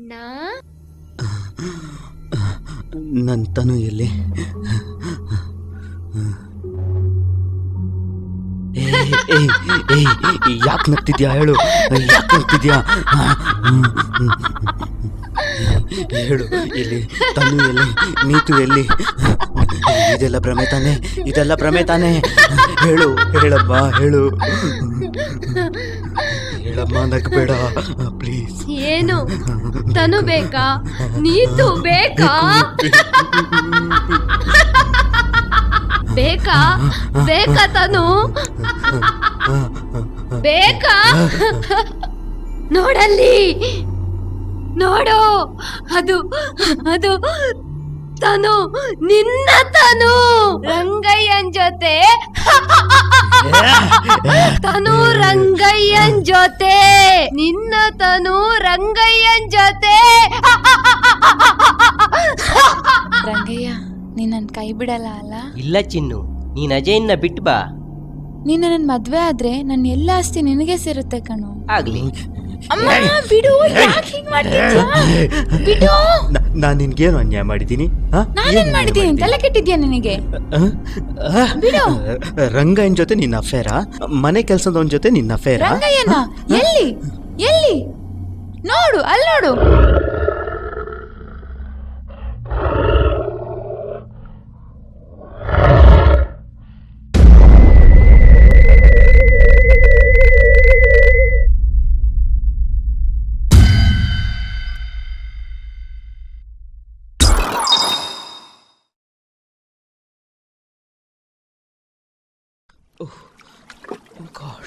ಅಣ್ಣ ನನ್ನ ತನು ಎಲ್ಲಿ? ಯಾಕೆ ನಗ್ತಿದ್ಯಾ ಹೇಳು, ಯಾಕೆ ನಗ್ತಿದ್ಯಾ? ಹೇಳು, ಎಲ್ಲಿ ತನು ಎಲ್ಲಿ, ನೀತು ಎಲ್ಲಿ? ಇದೆಲ್ಲ ಭ್ರಮೆ ತಾನೆ, ಇದೆಲ್ಲ ಭ್ರಮೆ ತಾನೆ? ಹೇಳು ಹೇಳಮ್ಮ, ಹೇಳು ಹೇಳಮ್ಮ, ನಗ್ಬೇಡ ಪ್ಲೀಸ್. ಏನು ತನು ಬೇಕಾ, ನೀತು ಬೇಕಾ? ಬೇಕಾ ಬೇಕಾ ತನು ಬೇಕಾ? ನೋಡಲ್ಲಿ, ನೋಡು, ಅದು ಅದು ತನು, ನಿನ್ನ ತನು ರಂಗಯ್ಯನ್ ಜೊತೆ. ತನು ರಂಗಯ್ಯನ್ ಜೊತೆ, ನಿನ್ನ ತನು ರಂಗಯ್ಯನ್ ಜೊತೆ. ರಂಗಯ್ಯ, ನೀನ್ ನನ್ ಕೈ ಬಿಡಲ್ಲ ಅಲ್ಲ? ಇಲ್ಲ ಚಿನ್ನು, ನೀನ್ ಅಜಯನ್ನ ಬಿಟ್ಟು ಬಾ. ನೀನ್ ನನ್ನ ಮದ್ವೆ ಆದ್ರೆ ನನ್ನ ಎಲ್ಲ ಆಸ್ತಿ ನಿನಗೆ ಸೇರುತ್ತೆ ಕಣು. ಆಗ್ಲಿ. ಅಮ್ಮ ಬಿಡು, ಯಾಕೆ ಹೀಗ್ ಮಾಡ್ತಿದ್ಯಾ? ಬಿಡು. ನಾನು ನಿನ್ಗೇನು ಅನ್ಯಾಯ ಮಾಡಿದ್ದೀನಿ? ನಾನೇನ್ ಮಾಡಿದ್ದೀನಿ? ತಲೆ ಕೆಟ್ಟಿದ್ಯಾ ನಿನಗೆ? ಬಿಡು. ರಂಗಯ್ಯನ ಜೊತೆ ನಿನ್ನ ಅಫೇರಾ? ಮನೆ ಕೆಲಸದವನ ಜೊತೆ ನಿನ್ನ ಅಫೇರಾ? ರಂಗಯ್ಯನ ಎಲ್ಲಿ ಎಲ್ಲಿ? ನೋಡು, ಅಲ್ಲಿ ನೋಡು. God.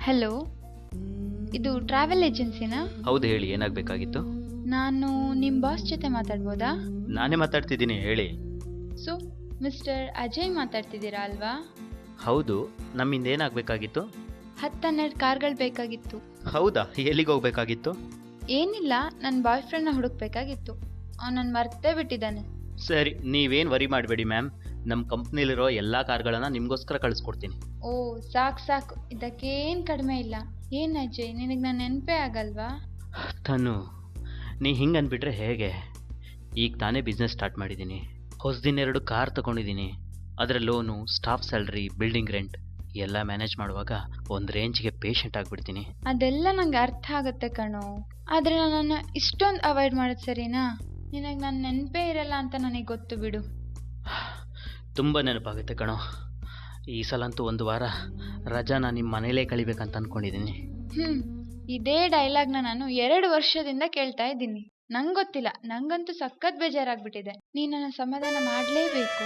ಹಲೋ, ಇದು ಟ್ರಾವೆಲ್ ಏಜೆನ್ಸಿನಾ? ಹೌದು, ಹೇಳಿ, ಏನಾಗಬೇಕಾಗಿತ್ತು? ನಾನು ನಿಮ್ಮ ಬಾಸ್ ಜೊತೆ ಮಾತಾಡ್ಬೋದಾ? ನಾನೇ ಮಾತಾಡ್ತಿದ್ದೀನಿ, ಹೇಳಿ. ಸೊ ಮಿಸ್ಟರ್ ಅಜಯ್ ಮಾತಾಡ್ತಿದ್ದೀರಾ ಅಲ್ವಾ? ಹೌದು, ನಮ್ಮಿಂದ ಏನಾಗಬೇಕಾಗಿತ್ತು? 10-12 ಕಾರ್ಗಳು ಬೇಕಾಗಿತ್ತು. ಹೌದಾ, ಎಲ್ಲಿಗೆ ಹೋಗ್ಬೇಕಾಗಿತ್ತು? ಏನಿಲ್ಲ, ನನ್ನ ಬಾಯ್ ಫ್ರೆಂಡ್ನ ಹುಡುಕ್ಬೇಕಾಗಿತ್ತು. ಅವನನ್ನು ಮರ್ತೇ ಬಿಟ್ಟಿದ್ದಾನೆ. ಸರಿ, ನೀವೇನು ವರಿ ಮಾಡಬೇಡಿ ಮ್ಯಾಮ್. ನಮ್ಮ ಕಂಪ್ನಿಲಿರೋ ಎಲ್ಲ ಕಾರ್ಗಳನ್ನು ನಿಮಗೋಸ್ಕರ ಕಳಿಸ್ಕೊಡ್ತೀನಿ. ಓ ಸಾಕು ಸಾಕು, ಇದಕ್ಕೇನು ಕಡಿಮೆ ಇಲ್ಲ. ಏನು ಅಜಯ್, ನಿನಗೆ ನಾನು ನೆನಪೇ ಆಗಲ್ವಾ? ತನು, ನೀ ಹಿಂಗೆ ಅಂದ್ಬಿಟ್ರೆ ಹೇಗೆ? ಈಗ ತಾನೇ ಬಿಸ್ನೆಸ್ ಸ್ಟಾರ್ಟ್ ಮಾಡಿದ್ದೀನಿ. ಹೊಸದಿನ 2 ಕಾರ್ ತೊಗೊಂಡಿದ್ದೀನಿ. ಅದರ loan, staff salary, building rent ಎಲ್ಲ ಮ್ಯಾನೇಜ್ ಮಾಡುವಾಗ ಒಂದು ರೇಂಜ್ಗೆ ಪೇಷಂಟ್ ಆಗಿಬಿಡ್ತೀನಿ. ಅದೆಲ್ಲ ನಂಗೆ ಅರ್ಥ ಆಗುತ್ತೆ ಕಣೋ, ಆದರೆ ನನ್ನನ್ನು ಇಷ್ಟೊಂದು ಅವಾಯ್ಡ್ ಮಾಡೋದು ಸರಿನಾ? ನಿನಗೆ ನನ್ನ ನೆನಪೇ ಇರಲ್ಲ ಅಂತ ನನಗೆ ಗೊತ್ತು ಬಿಡು. ತುಂಬ ನೆನಪಾಗುತ್ತೆ ಕಣೋ. ಈ ಸಲ ಅಂತೂ 1 ವಾರ ರಜಾನ ನಿಮ್ಮ ಮನೇಲೇ ಕಳಿಬೇಕಂತ ಅಂದ್ಕೊಂಡಿದ್ದೀನಿ. ಇದೇ ಡೈಲಾಗ್ನ ನಾನು 2 ವರ್ಷದಿಂದ ಕೇಳ್ತಾ ಇದ್ದೀನಿ. ನಂಗೆ ಗೊತ್ತಿಲ್ಲ, ನಂಗಂತೂ ಸಖತ್ ಬೇಜಾರಾಗ್ಬಿಟ್ಟಿದೆ. ನೀನು ನನ್ನ ಸಮಾಧಾನ ಮಾಡಲೇಬೇಕು.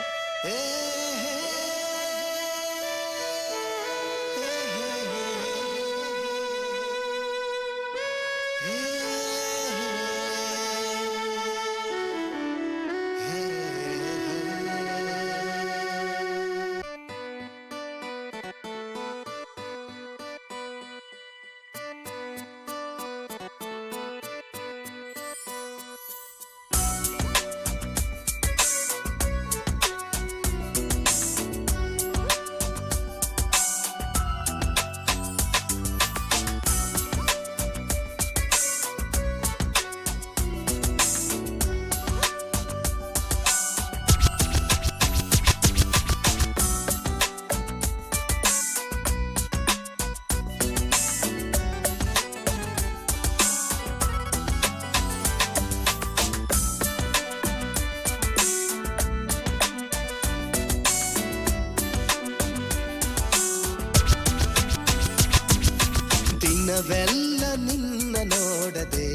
ದಿನವೆಲ್ಲ ನಿನ್ನ ನೋಡದೆ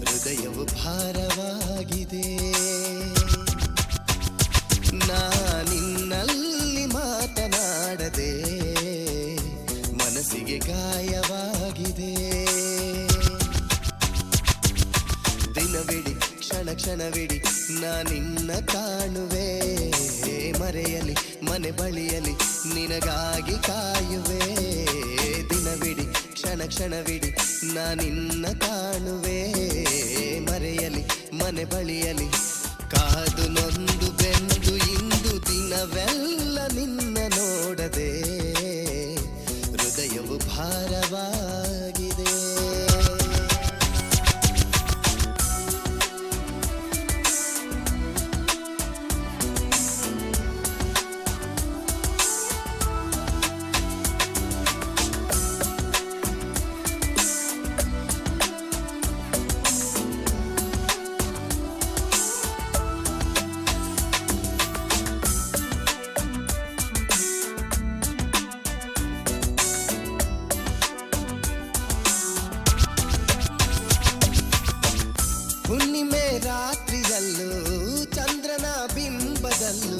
ಹೃದಯವು ಭಾರವಾಗಿದೆ. ನಿನ್ನಲ್ಲಿ ಮಾತನಾಡದೆ ಮನಸ್ಸಿಗೆ ಗಾಯವಾಗಿದೆ. ದಿನವಿಡಿ ಕ್ಷಣ ಕ್ಷಣವಿಡಿ ನಿನ್ನ ಕಾಣುವೆ, ಮರೆಯಲಿ ಮನೆ ಬಳಿಯಲಿ ನಿನಗಾಗಿ ಕಾಯುವೆ. ದಿನವಿಡಿ ಕ್ಷಣ ಕ್ಷಣವಿಡಿ ನಿನ್ನ ಕಾಣುವೆ, ಮರೆಯಲಿ ಮನೆ ಬಳಿಯಲಿ ಕಾದು ನೊಂದು ಬೆಂದು ಇಂದು ದಿನವೆಲ್ಲ ನಿನ್ನ ನೋಡದೆ ಹೃದಯವು ಭಾರವಾಗಿದೆ. ಹುಣ್ಣಿಮೆ ರಾತ್ರಿಯಲ್ಲೂ ಚಂದ್ರನ ಬಿಂಬದಲ್ಲೂ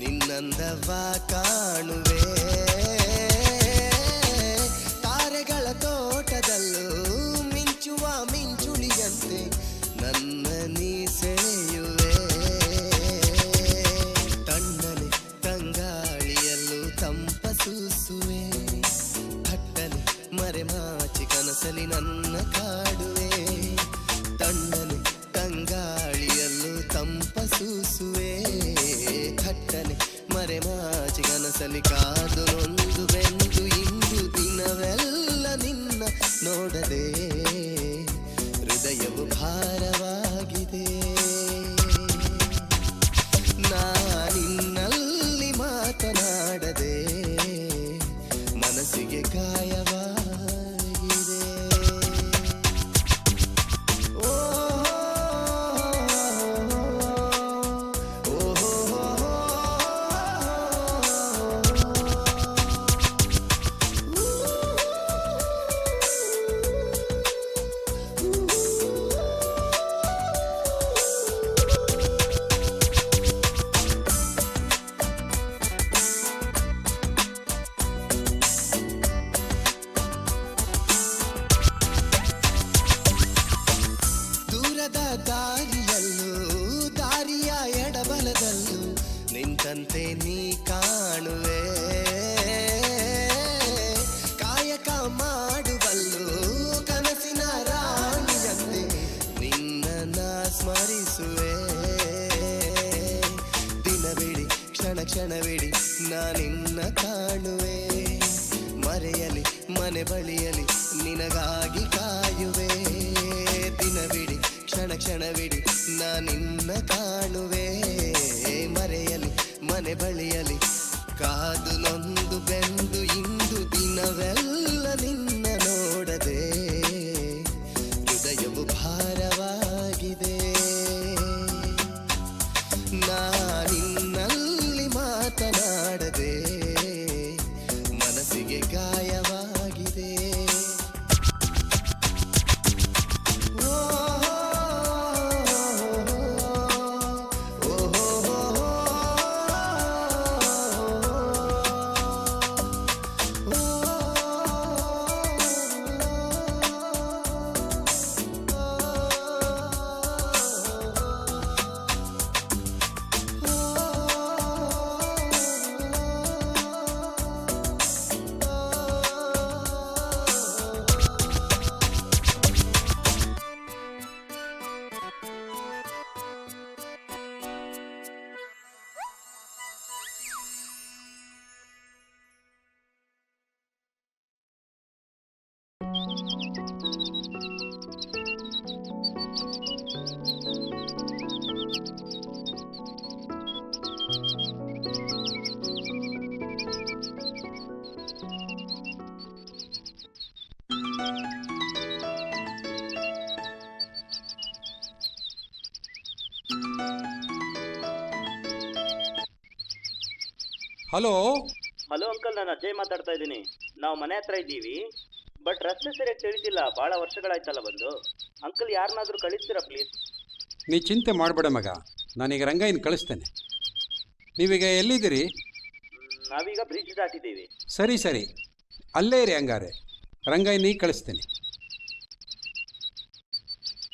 ನಿನ್ನಂದವ ಕಾಣುವೆ. ತಾರೆಗಳ ತೋಟದಲ್ಲೂ ಮಿಂಚುವ ಮಿಂಚುಳಿಯಂತೆ ನನ್ನ ನೀ ಸೆಳೆಯುವೆ. ತಣ್ಣನೆ ತಂಗಾಳಿಯಲ್ಲೂ ತಂಪ ಸೂಸುವೆ, ಥಟ್ಟನೆ ಮರೆಮಾಚಿ ಕನಸಲಿ ನನ್ನ ಕಾಡುವೆ. ತಣ್ಣನೆ ತಂಗಾಳಿಯಲ್ಲೂ ತಂಪ ಸೂಸುವೆ, ಥಟ್ಟನೆ ಮರೆಮಾಚಿ ಕನಸಲಿ ಕಾದು ನೊಂದು ಬೆಂದು ಇಂದು ದಿನವೆಲ್ಲ ನಿನ್ನ ನೋಡದೆ ಹೃದಯವು ಭಾರವಾಗಿದೆ. ನಿನ್ನಲ್ಲಿ ಮಾತನಾಡದೆ ಮನಸ್ಸಿಗೆ ಗಾಯವಾಗಿದೆ. ದಾರಿಯಲ್ಲೂ ದಾರಿಯ ಎಡಬಲದಲ್ಲೂ ನಿಂತಂತೆ ನೀ ಕಾಣುವೆ. ಕಾಯಕ ಮಾಡುವಲ್ಲೂ ಕನಸಿನ ರಾಣಿಯಂತೆ ನಿನ್ನ ಸ್ಮರಿಸುವೆ. ದಿನವಿಡಿ ಕ್ಷಣ ಕ್ಷಣವಿಡಿ ನಿನ್ನ ಕಾಣುವೆ, ಮರೆಯಲಿ ಮನೆ ಬಳಿಯಲಿ ನಿನಗಾಗಿ ಕಾಯುವೆ. ದಿನವಿಡಿ ಕ್ಷಣ ಕ್ಷಣವಿಡಿ ನಿನ್ನ ಕಾಣುವೆ, ಮರೆಯಲಿ ಮನೆ ಬಳಿಯಲಿ ಕಾದು ನೊಂದು ಬೆಂದು ಇಂದು ದಿನವೆಲ್ಲ ನಿನ್ನ ನೋಡದೆ ಹೃದಯವು ಭಾರವಾಗಿದೆ. ನಿನ್ನಲ್ಲಿ ಮಾತನಾಡದೆ ಮನಸ್ಸಿಗೆ ಗಾಯವಾಗಿದೆ. ಹಲೋ ಹಲೋ ಅಂಕಲ್, ನಾನು ಅಜಯ್ ಮಾತಾಡ್ತಾ ಇದ್ದೀನಿ. ನಾವು ಮನೆ ಹತ್ರ ಇದ್ದೀವಿ, ಬಟ್ ರಸ್ತೆ ಸರಿಯಾಗಿ ತಿಳಿಸಿಲ್ಲ, ಭಾಳ ವರ್ಷಗಳಾಯ್ತಲ್ಲ ಬಂದು. ಅಂಕಲ್ ಯಾರನ್ನಾದರೂ ಕಳಿಸ್ತೀರಾ ಪ್ಲೀಸ್? ನೀ ಚಿಂತೆ ಮಾಡಬೇಡ ಮಗ, ನಾನೀಗ ರಂಗಯ್ಯನ ಕಳಿಸ್ತೇನೆ. ನೀವೀಗ ಎಲ್ಲಿದ್ದೀರಿ? ನಾವೀಗ ಬ್ರಿಡ್ಜ್ ದಾಟಿದ್ದೀವಿ. ಸರಿ ಸರಿ, ಅಲ್ಲೇ ಇರಿ ಹಂಗಾರೆ. ರಂಗಯ್ಯನಿಗೆ ಕಳಿಸ್ತೇನೆ.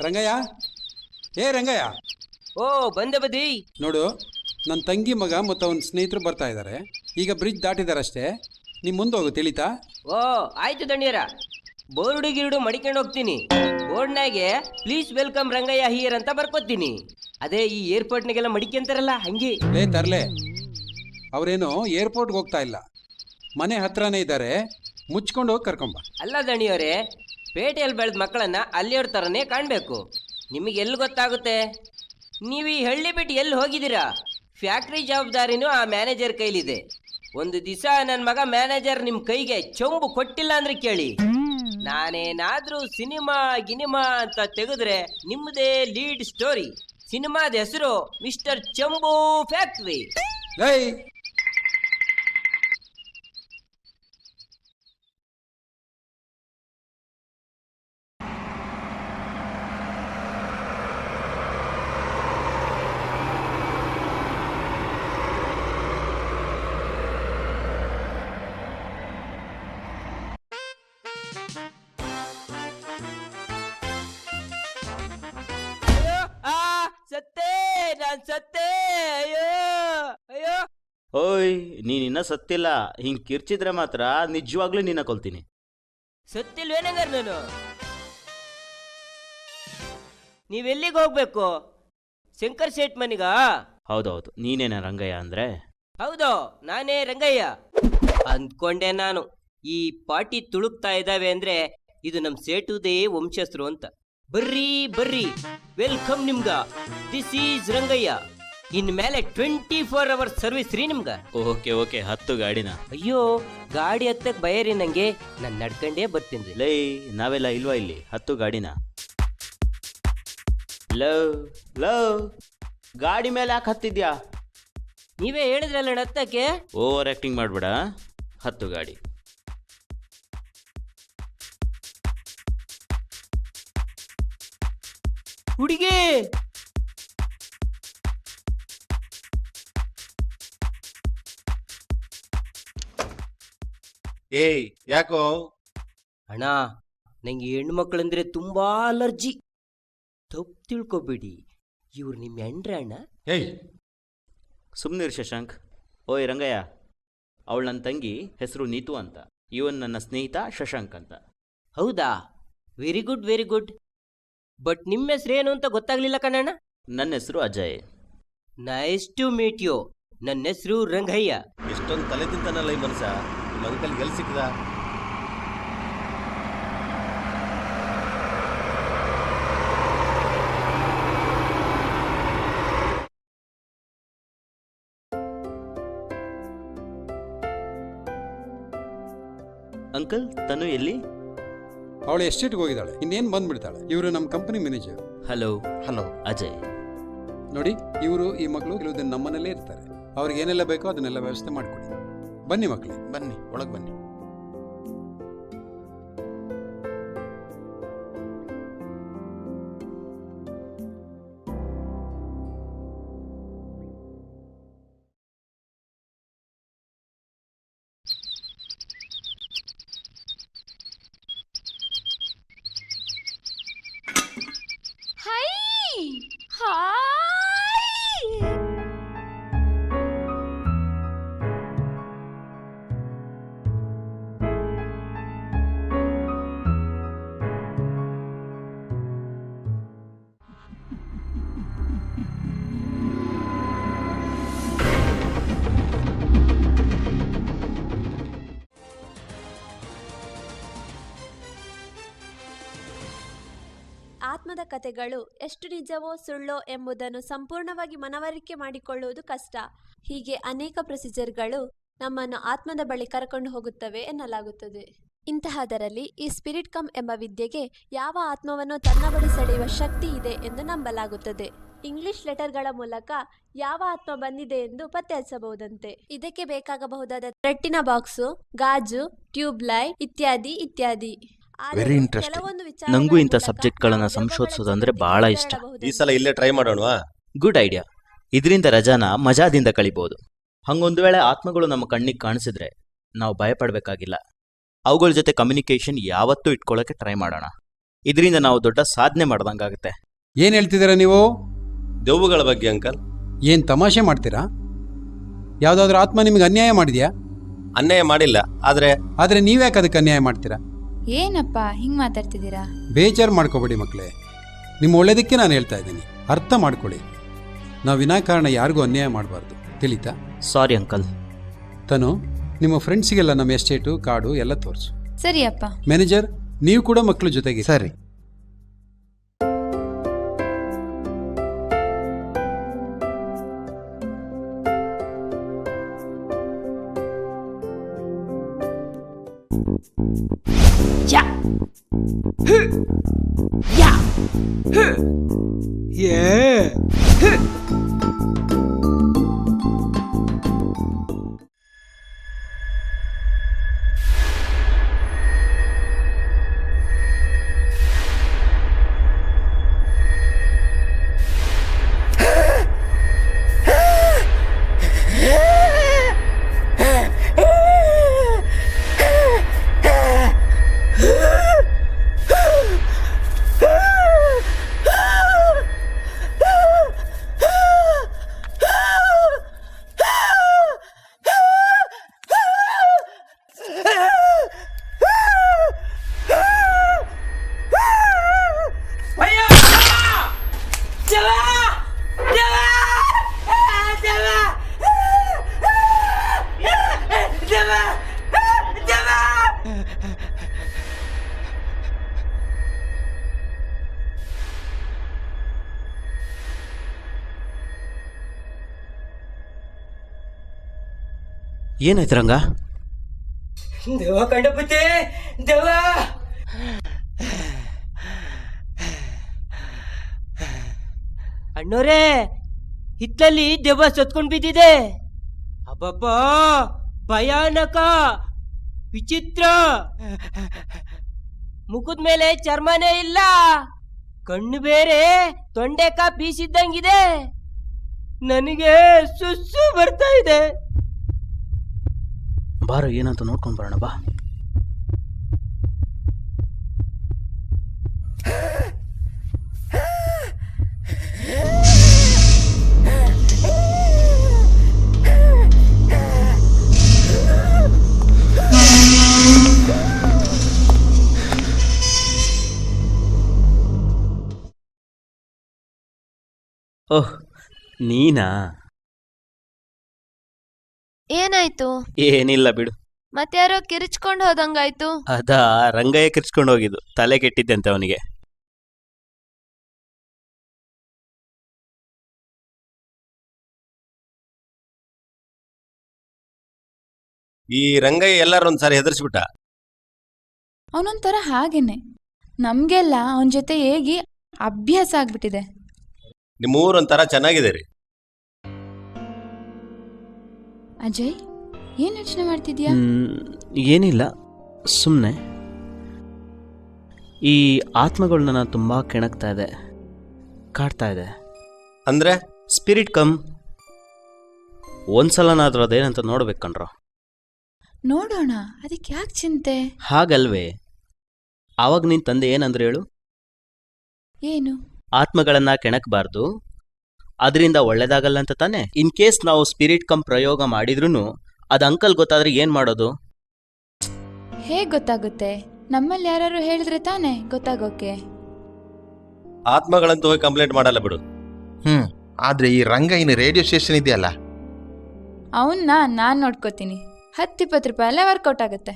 ರಂಗಯ್ಯ, ಏ ರಂಗಯ್ಯ, ಓ ಬಂದೆ ಬದಿ. ನೋಡು, ನನ್ನ ತಂಗಿ ಮಗ ಮತ್ತು ಅವನ ಸ್ನೇಹಿತರು ಬರ್ತಾ ಇದ್ದಾರೆ. ಈಗ ಬ್ರಿಡ್ಜ್ ದಾಟಿದಾರಷ್ಟೇ, ನೀ ಮುಂದೆ ಹೋಗು, ತಿಳಿತಾ? ಓ ಆಯ್ತು ದಣ್ಯರ, ಬೋರ್ಡು ಗಿರ್ಡು ಮಡಿಕೊಂಡು ಹೋಗ್ತೀನಿ. ಬೋರ್ಡ್ನಾಗೆ ಪ್ಲೀಸ್ ವೆಲ್ಕಮ್ ರಂಗಯ್ಯ ಹಿಯರ್ ಅಂತ ಬರ್ಕೋತೀನಿ. ಅದೇ ಈ ಏರ್ಪೋರ್ಟ್ನಾಗೆಲ್ಲ ಮಡಿಕೆಂತಾರಲ್ಲ ಹಂಗೆ. ಲೇ ತರ್ಲೆ, ಅವರೇನು ಏರ್ಪೋರ್ಟ್ಗೆ ಹೋಗ್ತಾ ಇಲ್ಲ, ಮನೆ ಹತ್ರನೇ ಇದ್ದಾರೆ. ಮುಚ್ಕೊಂಡು ಹೋಗಿ ಕರ್ಕೊಂಬ. ಅಲ್ಲ ದಣಿಯವರೇ, ಪೇಟೆಯಲ್ಲಿ ಬೆಳೆದ ಮಕ್ಕಳನ್ನ ಅಲ್ಲಿಯವ್ರ ಥರನೇ ಕಾಣಬೇಕು. ನಿಮಗೆ ಎಲ್ಲಿ ಗೊತ್ತಾಗುತ್ತೆ? ನೀವು ಈ ಹಳ್ಳಿ ಬಿಟ್ಟು ಎಲ್ಲಿ ಹೋಗಿದ್ದೀರಾ? ಫ್ಯಾಕ್ಟ್ರಿ ಜವಾಬ್ದಾರಿನೂ ಆ ಮ್ಯಾನೇಜರ್ ಕೈಲಿದೆ. ಒಂದು ದಿವಸ ನನ್ನ ಮಗ ಮ್ಯಾನೇಜರ್ ನಿಮ್ಮ ಕೈಗೆ ಚೊಂಬು ಕೊಟ್ಟಿಲ್ಲ ಅಂದ್ರೆ ಕೇಳಿ, ನಾನೇನಾದ್ರೂ ಗಿನಿಮಾ ಅಂತ ತೆಗೆದ್ರೆ ನಿಮ್ಮದೇ ಲೀಡ್ ಸ್ಟೋರಿ. ಸಿನಿಮಾದ ಹೆಸರು ಮಿಸ್ಟರ್ ಚಂಬು ಫ್ಯಾಕ್ಟ್ರಿ. ಲೈ, ಸತ್ತೇ, ನಾನ್ ಸತ್ತೇ, ಅಯ್ಯೋ ಅಯ್ಯೋ. ಓಯ್, ನೀನಿನ್ನ ಸತ್ತಿಲ್ಲ. ಹಿಂಗೆ ಕಿರ್ಚಿದ್ರೆ ಮಾತ್ರ ನಿಜವಾಗ್ಲೂ ನಿನ್ನ ಕೊಲ್ತೀನಿ. ಸತ್ತಿಲ್ವೇನಂಗಾರ ನಾನು? ನೀವೆಲ್ಲಿಗೆ ಹೋಗ್ಬೇಕು? ಶಂಕರ್ ಶೇಟ್ ಮನಿಗ? ಹೌದೌದು, ನೀನೇನ ರಂಗಯ್ಯ ಅಂದ್ರೆ? ಹೌದು, ನಾನೇ ರಂಗಯ್ಯ. ಅಂದ್ಕೊಂಡೆ ನಾನು, ಈ ಪಾಟಿ ತುಳುಕ್ತಾ ಇದ್ದಾವೆ ಅಂದ್ರೆ ಇದು ನಮ್ ಸೇಟುದೇ ವಂಶಸ್ಥರು ಅಂತ. ಬರ್ರಿ ಬರ್ರಿ, ವೆಲ್ಕಮ್ ನಿಮ್ಗ. This is Rangayya. ಇನ್ ಮೇಲೆ 24 hours ಸರ್ವಿಸ್ ರೀ ನಿಮ್ಗ. ಓಕೆ ಓಕೆ, ಹತ್ತು ಗಾಡಿನ. ಅಯ್ಯೋ, ಗಾಡಿ ಹತ್ತಕ್ ಭಯರಿ ನಂಗೆ, ನಾನ್ ನಡ್ಕಂಡೇ ಬರ್ತೀನಿ. ಲೈ, ನಾವೆಲ್ಲ ಇಲ್ವಾ ಇಲ್ಲಿ? ಹತ್ತು ಗಾಡಿನ. ಲವ್ ಲವ್, ಗಾಡಿ ಮೇಲೆ ಯಾಕೆ ಹತ್ತಿದ್ಯಾ? ನೀವೇ ಹೇಳಿದ್ರಲ್ಲ ಹತ್ತಕ್ಕೆ. ಓವರ್ ಆಕ್ಟಿಂಗ್ ಮಾಡ್ಬೇಡ. ಹತ್ತು ಗಾಡಿ. ಹುಡುಗಿ, ಏಯ್ ಯಾಕೋ? ಅಣ್ಣ, ನಂಗೆ ಹೆಣ್ಣು ಮಕ್ಕಳಂದ್ರೆ ತುಂಬಾ ಅಲರ್ಜಿ. ತಪ್ಪು ತಿಳ್ಕೊಬೇಡಿ, ಇವ್ರು ನಿಮ್ಮ ಹೆಂಡ್ರ ಅಣ್ಣ? ಏಯ್ ಸುಮ್ನಿರ್ ಶಶಾಂಕ್. ಓಯ್ ರಂಗಯ್ಯ, ಅವಳು ನನ್ನ ತಂಗಿ, ಹೆಸರು ನೀತು ಅಂತ. ಇವನ್ ನನ್ನ ಸ್ನೇಹಿತ ಶಶಾಂಕ್ ಅಂತ. ಹೌದಾ? Very good very good. But ನಿಮ್ಮ ಹೆಸರೇನು ಅಂತ ಗೊತ್ತಾಗ್ಲಿಲ್ಲ ಕಣಣ್ಣ. ನನ್ನ ಹೆಸರು Ajay. Nice to meet you. ನನ್ನ ಹೆಸರು ರಂಗಯ್ಯ. ಎಷ್ಟೊಂದು ತಲೆ ತಿಂತಾನಲ್ಲ ಈ ಮನುಷ್ಯ. ನಿಮ್ಮ ಅಂಕಲ್ ಎಲ್ಲಿ ಸಿಕ್ಕದ? ಅಂಕಲ್, ತನು ಎಲ್ಲಿ? ಅವಳು ಎಸ್ಟೇಟ್ಗೆ ಹೋಗಿದ್ದಾಳೆ, ಇನ್ನೇನು ಬಂದ್ಬಿಡ್ತಾಳೆ. ಇವರು ನಮ್ಮ company manager. Hello. Hello Ajay. ನೋಡಿ, ಇವರು ಈ ಮಕ್ಕಳು ಕೆಲವು ದಿನ ನಮ್ಮನೇಲೇ ಇರ್ತಾರೆ. ಅವ್ರಿಗೆ ಏನೆಲ್ಲ ಬೇಕೋ ಅದನ್ನೆಲ್ಲ ವ್ಯವಸ್ಥೆ ಮಾಡಿಕೊಡಿ. ಬನ್ನಿ ಮಕ್ಕಳೇ, ಬನ್ನಿ, ಒಳಗೆ ಬನ್ನಿ. High hi. ಆತ್ಮದ ಕಥೆಗಳು ಎಷ್ಟು ನಿಜವೋ ಸುಳ್ಳೋ ಎಂಬುದನ್ನು ಸಂಪೂರ್ಣವಾಗಿ ಮನವರಿಕೆ ಮಾಡಿಕೊಳ್ಳುವುದು ಕಷ್ಟ. ಹೀಗೆ ಅನೇಕ ಪ್ರೊಸೀಜರ್ಗಳು ನಮ್ಮನ್ನು ಆತ್ಮದ ಬಳಿ ಕರ್ಕೊಂಡು ಹೋಗುತ್ತವೆ ಎನ್ನಲಾಗುತ್ತದೆ. ಇಂತಹದರಲ್ಲಿ ಈ ಸ್ಪಿರಿಟ್ ಕಮ್ ಎಂಬ ವಿದ್ಯೆಗೆ ಯಾವ ಆತ್ಮವನ್ನು ತನ್ನ ಬಳಿ ಸೆಳೆಯುವ ಶಕ್ತಿ ಇದೆ ಎಂದು ನಂಬಲಾಗುತ್ತದೆ. ಇಂಗ್ಲಿಷ್ ಲೆಟರ್ಗಳ ಮೂಲಕ ಯಾವ ಆತ್ಮ ಬಂದಿದೆ ಎಂದು ಪತ್ತೆ ಹಚ್ಚಬಹುದಂತೆ. ಇದಕ್ಕೆ ಬೇಕಾಗಬಹುದಾದ ಥ್ರೆಡ್ಡಿನ ಬಾಕ್ಸು, ಗಾಜು, ಟ್ಯೂಬ್ ಲೈಟ್ ಇತ್ಯಾದಿ ಇತ್ಯಾದಿ. ಆದರೂ Very interesting. ಕೆಲವೊಂದು ನಂಗೂ ಇಂಥ ವಿಚಾರಗಳ ಮೂಲಕ ಸಬ್ಜೆಕ್ಟ್ಗಳನ್ನ ನಾವು ದೆವ್ವಗಳ ಸಂಶೋಧಿಸೋದಂದ್ರೆ ಜಗತ್ತಿಗೆ ಬಹಳ ಇಷ್ಟ. ತೆರಳಬಹುದೆಂದು ಈ ಸಲ ಇಲ್ಲೇ ಟ್ರೈ ಮಾಡೋಣವಾ? Good idea. ಇದರಿಂದ ರಜಾನ ಮಜಾದಿಂದ ಕಳಿಬಹುದು. ಹಂಗೊಂದು ವೇಳೆ ಆತ್ಮಗಳು ನಮ್ಮ ಕಣ್ಣಿಗೆ ಕಾಣಿಸಿದ್ರೆ ನಾವು ಭಯಪಡಬೇಕಾಗಿಲ್ಲ. ಅವುಗಳ ಜೊತೆ ಕಮ್ಯುನಿಕೇಶನ್ ಯಾವತ್ತೂ ಇಟ್ಕೊಳ್ಳೋಕೆ ಟ್ರೈ ಮಾಡೋಣ. ಇದರಿಂದ ನಾವು ದೊಡ್ಡ ಸಾಧನೆ ಮಾಡ್ದಂಗಾಗುತ್ತೆ. ಏನು ಹೇಳ್ತಿದ್ದೀರಾ ನೀವು? ದೆವ್ವಗಳ ಬಗ್ಗೆ ಅಂಕಲ್. ಏನು ತಮಾಷೆ ಮಾಡ್ತೀರಾ? ಯಾವುದಾದ್ರೂ ಆತ್ಮ ನಿಮಗೆ ಅನ್ಯಾಯ ಮಾಡಿದ್ಯಾ? ಅನ್ಯಾಯ ಮಾಡಿಲ್ಲ, ಆದರೆ ನೀವ್ಯಾಕೆ ಅದಕ್ಕೆ ಅನ್ಯಾಯ ಮಾಡ್ತೀರಾ? ಏನಪ್ಪ ಹಿಂಗ್ ಮಾತಾಡ್ತಿದ್ದೀರಾ? ಬೇಜಾರು ಮಾಡ್ಕೋಬೇಡಿ ಮಕ್ಕಳೇ, ನಿಮ್ಮ ಒಳ್ಳೇದಕ್ಕೆ ನಾನು ಹೇಳ್ತಾ ಇದ್ದೀನಿ. ಅರ್ಥ ಮಾಡ್ಕೊಳ್ಳಿ, ನಾವು ವಿನಾಕಾರಣ ಯಾರಿಗೂ ಅನ್ಯಾಯ ಮಾಡಬಾರ್ದು, ತಿಳಿತಾ? Sorry uncle. ತನು, ನಿಮ್ಮ ಫ್ರೆಂಡ್ಸಿಗೆಲ್ಲ ನಮ್ಮ ಎಸ್ಟೇಟು ಕಾಡು ಎಲ್ಲ ತೋರಿಸು. ಸರಿಯಪ್ಪ. ಮ್ಯಾನೇಜರ್, ನೀವು ಕೂಡ ಮಕ್ಕಳ ಜೊತೆಗೆ ಸರಿ. ಏನಾಯ್ತು ರಂಗ? ದೆವ್ವ ಕಂಡಪುತ್ತೆ, ದೆವ್ವ. ಅಣ್ಣೋರೇ, ಹಿತ್ತಲಲ್ಲಿ ದೆವ್ವ ಸತ್ಕೊಂಡ್ ಬಿದ್ದಿದೆ. ಅಬ್ಬಬ್ಬ, ಭಯಾನಕ, ವಿಚಿತ್ರ. ಮುಖದ ಮೇಲೆ ಚರ್ಮನೇ ಇಲ್ಲ, ಕಣ್ಣು ಬೇರೆ ತೊಂಡೆಕಾಯಿ ಬೀಸಿದ್ದಂಗಿದೆ. ನನಗೆ ಸುಸ್ಸು ಬರ್ತಾ ಇದೆ. ಬಾರೋ, ಏನಂತ ನೋಡ್ಕೊಂಡ್ ಬರೋಣ ಬಾ. ಓಹ್, ನೀನಾ? ಏನಾಯ್ತು? ಏನಿಲ್ಲ ಬಿಡು. ಮತ್ಯಾರೋ ಕಿರಿಚ್ಕೊಂಡು ಹೋದಂಗಾಯ್ತು. ಅದಾ, ರಂಗಯ್ಯ ಕಿರ್ಚ್ಕೊಂಡು ಹೋಗಿದ್ದು, ತಲೆ ಕೆಟ್ಟಿದ್ದಂತೆ ಅವನಿಗೆ. ಈ ರಂಗಯ್ಯ ಎಲ್ಲಾರೊಂದ್ಸಾರಿ ಹೆದರ್ಸ್ಬಿಟ್ಟ. ಅವನೊಂಥರ ಹಾಗೇನೆ, ನಮ್ಗೆಲ್ಲ ಅವನ ಜೊತೆ ಹೇಗಿ ಅಭ್ಯಾಸ ಆಗ್ಬಿಟ್ಟಿದೆ. ನಿಮ್ಮೂರೊಂಥರ ಚೆನ್ನಾಗಿದೆ ರೀ. ಅಜಯ್, ಏನ್ ಯೋಚನೆ ಮಾಡ್ತಿದ್ಯಾ? ಏನಿಲ್ಲ, ಸುಮ್ಮನೆ ಈ ಆತ್ಮಗಳು ನನ್ನ ತುಂಬ ಕೆಣಕ್ತಾ ಇದೆ, ಕಾಡ್ತಾ ಇದೆ. ಅಂದ್ರೆ ಸ್ಪಿರಿಟ್ ಕಮ್, ಒಂದ್ಸಲನಾದ್ರೂ ಅದೇನಂತ ನೋಡ್ಬೇಕು ಕಣ್ರೋ. ನೋಡೋಣ, ಅದಕ್ಕೆ ಯಾಕೆ ಚಿಂತೆ? ಹಾಗಲ್ವೇ, ಆವಾಗ ನಿನ್ ತಂದೆ ಏನಂದ್ರೆ ಹೇಳು? ಏನು? ಆತ್ಮಗಳನ್ನ ಕೆಣಕಬಾರ್ದು, ಅದರಿಂದ ಒಳ್ಳೇದಾಗಲ್ಲ ಅಂತ ತಾನೆ. ಇನ್ ಕೇಸ್ ನಾವು ಸ್ಪಿರಿಟ್ ಕಮ್ ಪ್ರಯೋಗ ಮಾಡಿದ್ರೂ ಅದು ಅಂಕಲ್ ಗೊತ್ತಾದ್ರೆ ಏನ್ ಮಾಡೋದು? ಹೇಗ್ ಗೊತ್ತಾಗುತ್ತೆ? ನಮ್ಮಲ್ಲಿ ಯಾರು ಹೇಳಿದ್ರೆ ತಾನೇ ಗೊತ್ತಾಗೋಕೆ. ಆತ್ಮಗಳಂತೂ ಹೋಗಿ ಕಂಪ್ಲೇಂಟ್ ಮಾಡಲ್ಲ ಬಿಡು. ಆದ್ರೆ ಈ ರಂಗಯ್ಯನ ರೇಡಿಯೋ ಸ್ಟೇಷನ್ ಇದೆಯಲ್ಲ, ಅವನ್ನ ನಾನ್ ನೋಡ್ಕೋತೀನಿ. 10-20 ರೂಪಾಯಿ ಅಲ್ಲೇ ವರ್ಕೌಟ್ ಆಗುತ್ತೆ.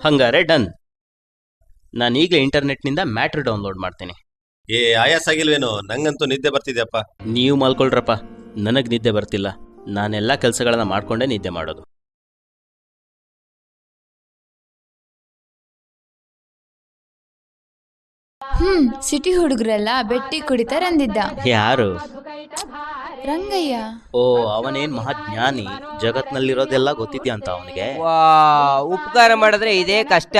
ಹಂಗಾರೆ ಡನ್. ನಾನು ಈಗಲೇ ಇಂಟರ್ನೆಟ್ನಿಂದ ಮ್ಯಾಟ್ರ್ ಡೌನ್ಲೋಡ್ ಮಾಡ್ತೀನಿ. ಆಯಾಸ ಆಗಿಲ್ವೇನೋ? ನಂಗಂತೂ ನಿದ್ದೆ ಬರ್ತಿದ್ಯಪ್ಪ. ನೀವು ಮಲ್ಕೊಳ್ರಪ್ಪ, ನನಗೆ ನಿದ್ದೆ ಬರ್ತಿಲ್ಲ. ನಾನೆಲ್ಲ ಕೆಲಸಗಳನ್ನ ಮಾಡ್ಕೊಂಡೇ ನಿದ್ದೆ ಮಾಡೋದು. ಸಿಟಿ ಹುಡುಗರೆಲ್ಲ ಬೆಟ್ಟಿ ಕುಡಿತಾರಂದಿದ್ದ. ಯಾರು? ರಂಗಯ್ಯ. ಓ, ಅವನೇನ್ ಮಹಾಜ್ಞಾನಿ, ಜಗತ್ನಲ್ಲಿರೋದೆಲ್ಲ ಗೊತ್ತಿದ್ಯಾ ಅಂತ ಅವನಿಗೆ? ವಾ, ಉಪಕಾರ ಮಾಡಿದ್ರೆ ಇದೇ ಕಷ್ಟ.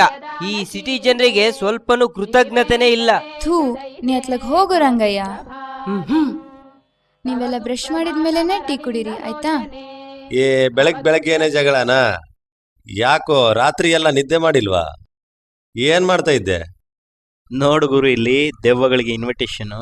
ಈ ಸಿಟಿ ಜನರಿಗೆ ಸ್ವಲ್ಪನೂ ಕೃತಜ್ಞತೆನೇ ಇಲ್ಲ. ಥೂ, ನೀ ಅತ್ಲಗ್ ಹೋಗು ರಂಗಯ್ಯ. ನೀವೆಲ್ಲ ಬ್ರಷ್ ಮಾಡಿದ್ಮೇಲೆನೆ ಟೀ ಕುಡೀರಿ, ಆಯ್ತಾ? ಏ ಬೆಳಗ್ಗೆನೆ ಜಗಳನ? ಯಾಕೋ ರಾತ್ರಿ ಎಲ್ಲ ನಿದ್ದೆ ಮಾಡಿಲ್ವಾ? ಏನ್ ಮಾಡ್ತಾ ಇದ್ದೆ? ನೋಡು ಗುರು, ಇಲ್ಲಿ ದೆವ್ವಗಳಿಗೆ ಇನ್ವಿಟೇಷನ್.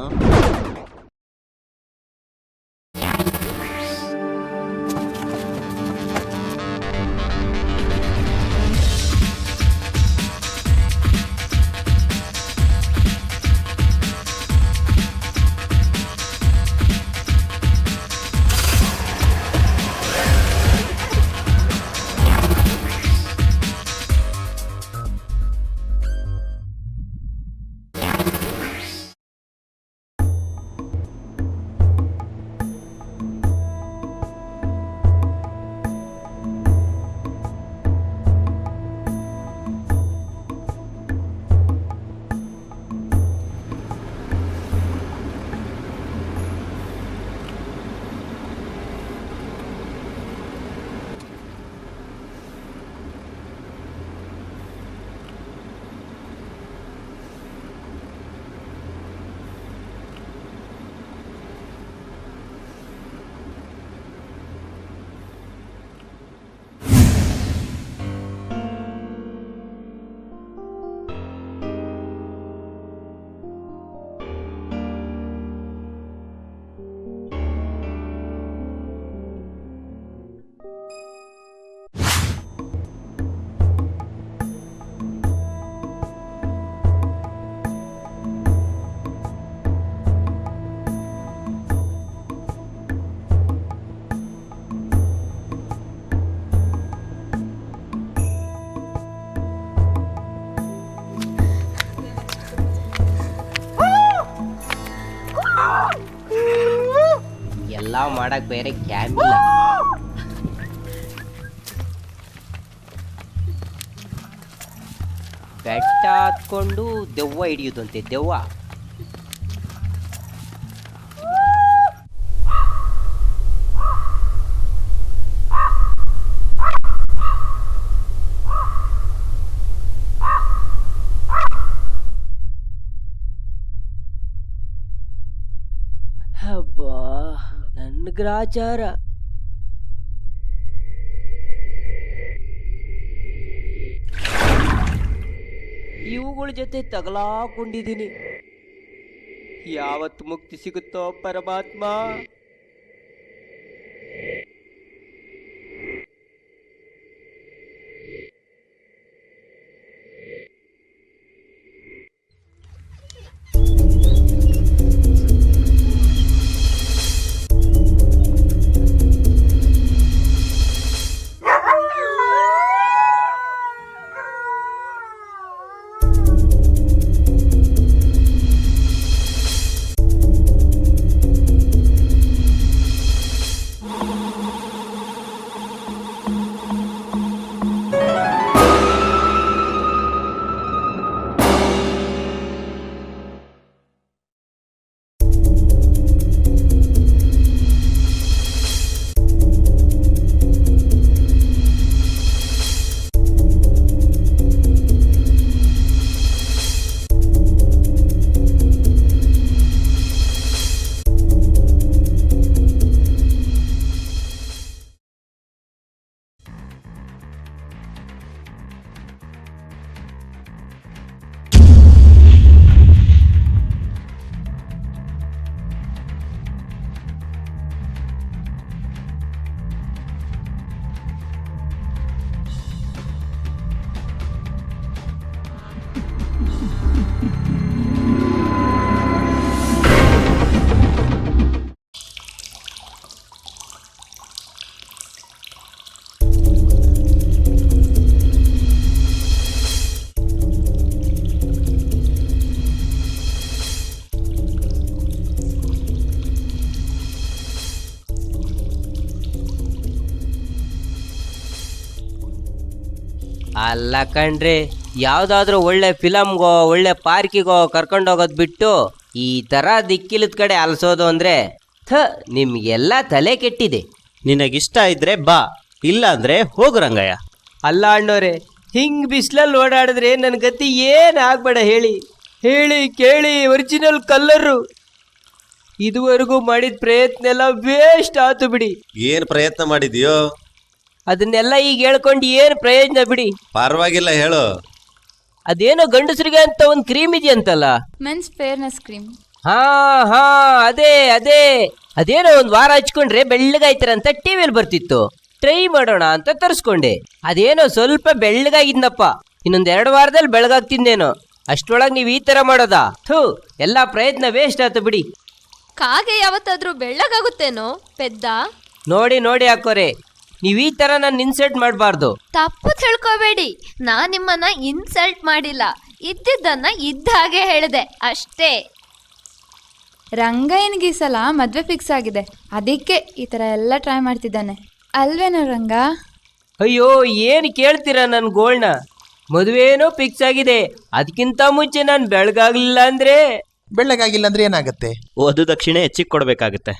ಎಲ್ಲ ಮಾಡಕ್ ಬೇರೆ ಕ್ಯಾಮ್ ಇಲ್ಲ. ಬೆಟ್ಟ ಹತ್ಕೊಂಡು ದೆವ್ವ ಹಿಡಿಯುದಂತೆ. ದೆವ್ವ ಹಬ್ಬಾ, ನನ್ನ ಗ್ರಾಚಾರ. ಇವುಗಳ ಜೊತೆ ತಗಲಾಕೊಂಡಿದ್ದೀನಿ. ಯಾವತ್ತು ಮುಕ್ತಿ ಸಿಗುತ್ತೋ ಪರಮಾತ್ಮ. ಅಲ್ಲ ಕಣ್ರಿ, ಯಾವುದಾದ್ರೂ ಒಳ್ಳೆ ಫಿಲಮ್ಗೋ ಒಳ್ಳೆ ಪಾರ್ಕಿಗೋ ಕರ್ಕೊಂಡೋಗೋದು ಬಿಟ್ಟು ಈ ಥರ ದಿಕ್ಕಿಲ್ಲದ ಕಡೆ ಅಲಸೋದು ಅಂದರೆ ನಿಮಗೆಲ್ಲ ತಲೆ ಕೆಟ್ಟಿದೆ. ನಿನಗಿಷ್ಟ ಇದ್ರೆ ಬಾ, ಇಲ್ಲ ಅಂದ್ರೆ ಹೋಗು ರಂಗಯ್ಯ. ಅಲ್ಲ ಅಣ್ಣೋರೆ, ಹಿಂಗೆ ಬಿಸಿಲಲ್ಲಿ ಓಡಾಡಿದ್ರೆ ನನ್ನ ಗತಿ ಏನು ಆಗ್ಬೇಡ ಹೇಳಿ ಹೇಳಿ ಕೇಳಿ. ಒರಿಜಿನಲ್ ಕಲ್ಲರು ಇದುವರೆಗೂ ಮಾಡಿದ ಪ್ರಯತ್ನ ಎಲ್ಲ ವೇಸ್ಟ್ ಆಯ್ತು ಬಿಡಿ. ಏನ್ ಪ್ರಯತ್ನ ಮಾಡಿದ್ಯೋ? ಅದನ್ನೆಲ್ಲ ಈಗ ಹೇಳ್ಕೊಂಡು ಏನು ಪ್ರಯೋಜನ ಬಿಡಿ. ಪರವಾಗಿಲ್ಲ ಹೇಳು. ಅದೇನೋ ಗಂಡಸರಿಗೆ ಅಂತ ಒಂದು ಕ್ರೀಮ್ ಇದೆಯಂತಲ್ಲ. Men's fairness cream. ಹಾ ಹಾ ಅದೇ ಅದೇ ಅದೇನೋ ಒಂದು ವಾರ ಹಚ್ಕೊಂಡ್ರೆ ಬೆಳ್ಳಗಾಯ್ತಾರಂತ ಟಿವಿಯಲ್ಲಿ ಬರ್ತಿತ್ತು. ಟ್ರೈ ಮಾಡೋಣ ಅಂತ ತರಿಸ್ಕೊಂಡೆ. ಅದೇನೋ ಸ್ವಲ್ಪ ಬೆಳ್ಳಗಾಗಿದ್ನಪ್ಪ. ಇನ್ನೊಂದು 2 ವಾರದಲ್ಲಿ ಬೆಳಗಾಗ್ತಿದ್ದೇನೋ. ಅಷ್ಟರೊಳಗೆ ನೀವು ಈ ಥರ ಮಾಡೋದಾ? ಎಲ್ಲ ಪ್ರಯತ್ನ ವೇಸ್ಟ್ ಆಯ್ತು ಬಿಡಿ. ಕಾಗೆ ಯಾವತ್ತಾದ್ರೂ ಬೆಳ್ಳಗಾಗುತ್ತೇನೋ ಪೆದ್ದ? ನೋಡಿ ನೋಡಿ ಹಾಕೋರೆ, ನೀವು ಈ ಥರ ನನ್ನ ಇನ್ಸಲ್ಟ್ ಮಾಡಬಾರ್ದು. ತಪ್ಪು ತಿಳ್ಕೊಬೇಡಿ, ನಾನ್ ನಿಮ್ಮನ್ನ ಇನ್ಸಲ್ಟ್ ಮಾಡಿಲ್ಲ, ಇದ್ದಿದ್ದನ್ನ ಇದ್ದ ಹಾಗೆ ಹೇಳಿದೆ ಅಷ್ಟೇ. ರಂಗಯ್ಯನಿಗೆ ಈ ಸಲ ಮದುವೆ ಫಿಕ್ಸ್ ಆಗಿದೆ, ಅದಕ್ಕೆ ಈ ಥರ ಎಲ್ಲ ಟ್ರೈ ಮಾಡ್ತಿದ್ದಾನೆ ಅಲ್ವೇನೋ ರಂಗ? ಅಯ್ಯೋ ಏನು ಕೇಳ್ತೀರಾ ನನ್ನ ಗೋಳ್ನ? ಮದುವೆನೋ ಫಿಕ್ಸ್ ಆಗಿದೆ, ಅದಕ್ಕಿಂತ ಮುಂಚೆ ನಾನು ಬೆಳಗಾಗ್ಲಿಲ್ಲ ಅಂದ್ರೆ? ಬೆಳ್ಳಗಾಗಿಲ್ಲ ಅಂದ್ರೆ ಏನಾಗತ್ತೆ? ವಧು ದಕ್ಷಿಣೆ ಹೆಚ್ಚಿಗೆ ಕೊಡಬೇಕಾಗುತ್ತೆ.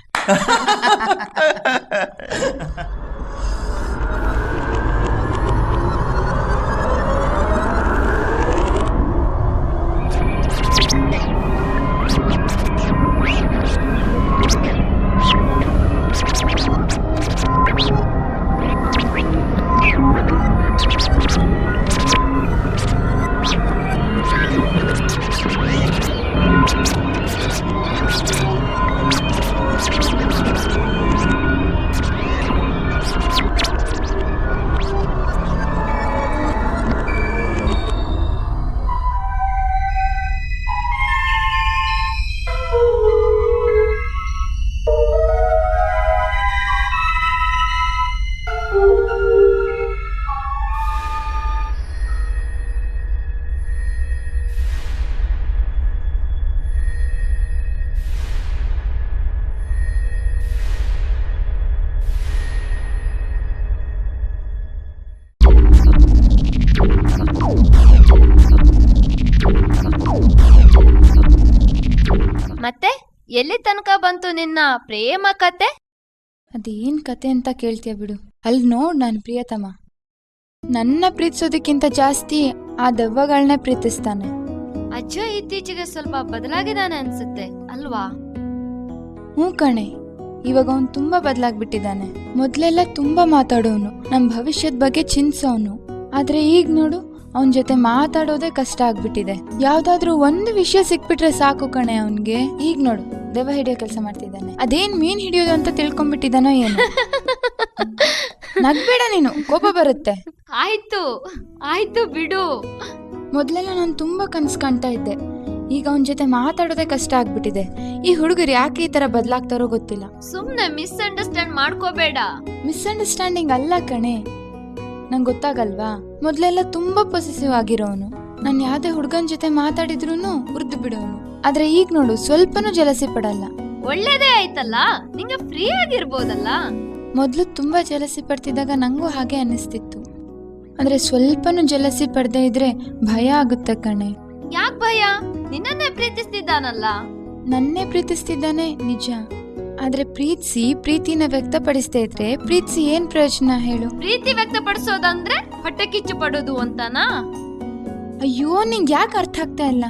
ಮತ್ತೆ ಎಲ್ಲಿ ತನಕ ಬಂತು ನಿನ್ನ ಪ್ರೇಮ ಕತೆ? ಅದೇನ್ ಕತೆ ಅಂತ ಕೇಳ್ತೀಯ ಬಿಡು. ಅಲ್ಲಿ ನೋಡ್ ನನ್ನ ಪ್ರಿಯತಮ ನನ್ನ ಪ್ರೀತಿಸೋದಕ್ಕಿಂತ ಜಾಸ್ತಿ ಆ ದೆವ್ವಗಳನ್ನೇ ಪ್ರೀತಿಸ್ತಾನೆ. ಅಜ್ಜ ಇತ್ತೀಚೆಗೆ ಸ್ವಲ್ಪ ಬದಲಾಗಿದ್ದಾನೆ ಅನ್ಸುತ್ತೆ ಅಲ್ವಾ? ಹ್ಞೂ ಕಣೆ, ಇವಾಗ ಅವನು ತುಂಬಾ ಬದಲಾಗ್ಬಿಟ್ಟಿದ್ದಾನೆ. ಮೊದ್ಲೆಲ್ಲ ತುಂಬಾ ಮಾತಾಡೋನು, ನಮ್ಮ ಭವಿಷ್ಯದ ಬಗ್ಗೆ ಚಿಂತಿಸೋನು. ಆದ್ರೆ ಈಗ ನೋಡು, ಅವನ ಜೊತೆ ಮಾತಾಡೋದೇ ಕಷ್ಟ ಆಗ್ಬಿಟ್ಟಿದೆ. ಯಾವ್ದಾದ್ರೂ ಒಂದು ವಿಷಯ ಸಿಕ್ಬಿಟ್ರೆ ಸಾಕು ಕಣೆ ಅವನ್ಗೆ. ಈಗ ನೋಡು, ದೆವ್ವ ಹಿಡಿಯೋ ಕೆಲಸ ಮಾಡ್ತಿದ್ದಾನೆ. ಅದೇನ್ ಮೀನ್ ಹಿಡಿಯೋದು ಅಂತ ತಿಳ್ಕೊಂಡ್ಬಿಟ್ಟಿದ್ದಾನೋ ಏನು. ನಗ್ಬೇಡ ನೀನು, ಕೋಪ ಬರುತ್ತೆ. ಆಯ್ತು ಆಯ್ತು ಬಿಡು. ಮೊದ್ಲೆಲ್ಲ ನಾನು ತುಂಬಾ ಕನ್ಸು ಕಾಣ್ತಾ ಇದ್ದೆ, ಈಗ ಅವನ ಜೊತೆ ಮಾತಾಡೋದೇ ಕಷ್ಟ ಆಗ್ಬಿಟ್ಟಿದೆ. ಈ ಹುಡುಗರು ಯಾಕೆ ಈ ತರ ಬದಲಾಗ್ತಾರೋ ಗೊತ್ತಿಲ್ಲ. ಸುಮ್ನೆ ಮಿಸ್ಅಂಡರ್ಸ್ಟ್ಯಾಂಡ್ ಮಾಡ್ಕೋಬೇಡ. ಮಿಸ್ಅಂಡರ್ಸ್ಟ್ಯಾಂಡಿಂಗ್ ಅಲ್ಲ ಕಣೆ, ನಂಗೆ ಗೊತ್ತಾಗಲ್ವಾ? ಮೊದ್ಲೆಲ್ಲ ತುಂಬಾ ಪೊಸೆಸಿವ್ ಆಗಿರೋನು. ನಾನು ಯಾವ್ದೇ ಹುಡುಗನ ಜೊತೆ ಮಾತಾಡಿದ್ರೂನು ಉರ್ದು ಬಿಡೋನು. ಆದ್ರೆ ಈಗ ನೋಡು, ಸ್ವಲ್ಪನೂ ಜಲಸಿ ಪಡಲ್ಲ. ಒಳ್ಳೇದೇ ಆಯ್ತಲ್ಲ, ನಿಂಗೆ ಫ್ರೀ ಆಗಿರ್ಬೋದಲ್ಲ. ಮೊದ್ಲು ತುಂಬಾ ಜಲಸಿ ಪಡ್ತಿದ್ದಾಗ ನಂಗೂ ಹಾಗೆ ಅನ್ನಿಸ್ತಿತ್ತು. ಅಂದ್ರೆ ಸ್ವಲ್ಪನೂ ಜಲಸಿ ಪಡ್ದೇ ಇದ್ರೆ ಭಯ ಆಗುತ್ತೆ ಕಣೆ. ಯಾಕ್ ಭಯ? ನಿನ್ನನ್ನೇ ಪ್ರೀತಿಸ್ತಿದ್ದಾನಲ್ಲ. ನನ್ನೇ ಪ್ರೀತಿಸ್ತಿದ್ದಾನೆ ನಿಜ, ಆದ್ರೆ ಪ್ರೀತಿನ ವ್ಯಕ್ತಪಡಿಸ್ತಾ ಇದ್ರೆ ಪ್ರೀತಿಸಿ ಏನ್ ಪ್ರಯೋಜನ ಹೇಳು? ಪ್ರೀತಿ ವ್ಯಕ್ತಪಡಿಸೋದಂದ್ರೆ ಹೊಟ್ಟೆ ಕಿಚ್ಚು ಪಡೋದು ಅಂತನಾ? ಅಯ್ಯೋ, ನಿಂಗೆ ಯಾಕೆ ಅರ್ಥ ಆಗ್ತಾ ಇಲ್ಲ?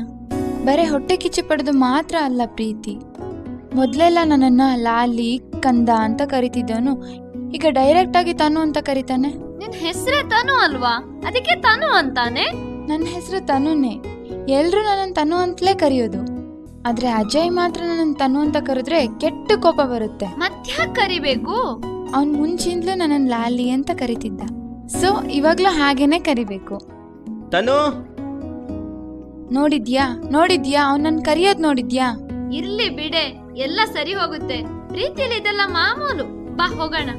ಬರೇ ಹೊಟ್ಟೆ ಕಿಚ್ಚು ಪಡೆದು ಮಾತ್ರ ಅಲ್ಲ ಪ್ರೀತಿ. ಮೊದ್ಲೆಲ್ಲ ನನ್ನನ್ನ ಲಾಲಿ ಕಂದ ಅಂತ ಕರಿತಿದ್ದವನು ಈಗ ಡೈರೆಕ್ಟ್ ಆಗಿ ತನು ಅಂತ ಕರಿತಾನೆ. ನಿನ್ ಹೆಸರೇ ತನು ಅಲ್ವಾ, ಅದಕ್ಕೆ ತನು ಅಂತಾನೆ. ನನ್ನ ಹೆಸರು ತನುನೇ, ಎಲ್ರು ನನ್ನನ್ನು ತನು ಅಂತಲೇ ಕರೆಯೋದು. ಆದ್ರೆ ಅಜಯ್ ಮಾತ್ರ ನನ್ನ ತನು ಅಂತ ಕರೆದ್ರೆ ಕೆಟ್ಟ ಕೋಪ ಬರುತ್ತೆ. ಮತ್ತ್ಯಾಕ್ ಕರಿಬೇಕು? ಅವನ್ ಮುಂಚಿಂದಲೂ ನನ್ನನ್ನು ಲಾಲಿ ಅಂತ ಕರಿತಿದ್ದ, ಸೊ ಇವಾಗ್ಲೂ ಹಾಗೇನೆ ಕರಿಬೇಕು. ತನು, ನೋಡಿದ್ಯಾ ಅವ್ನ್ ನನ್ ಕರಿಯೋದ್ ನೋಡಿದ್ಯಾ? ಇರ್ಲಿ ಬಿಡೆ, ಎಲ್ಲ ಸರಿ ಹೋಗುತ್ತೆ. ಪ್ರೀತಿಲಿ ಇದೆಲ್ಲ ಮಾಮೂಲು. ಬಾ ಹೋಗೋಣ.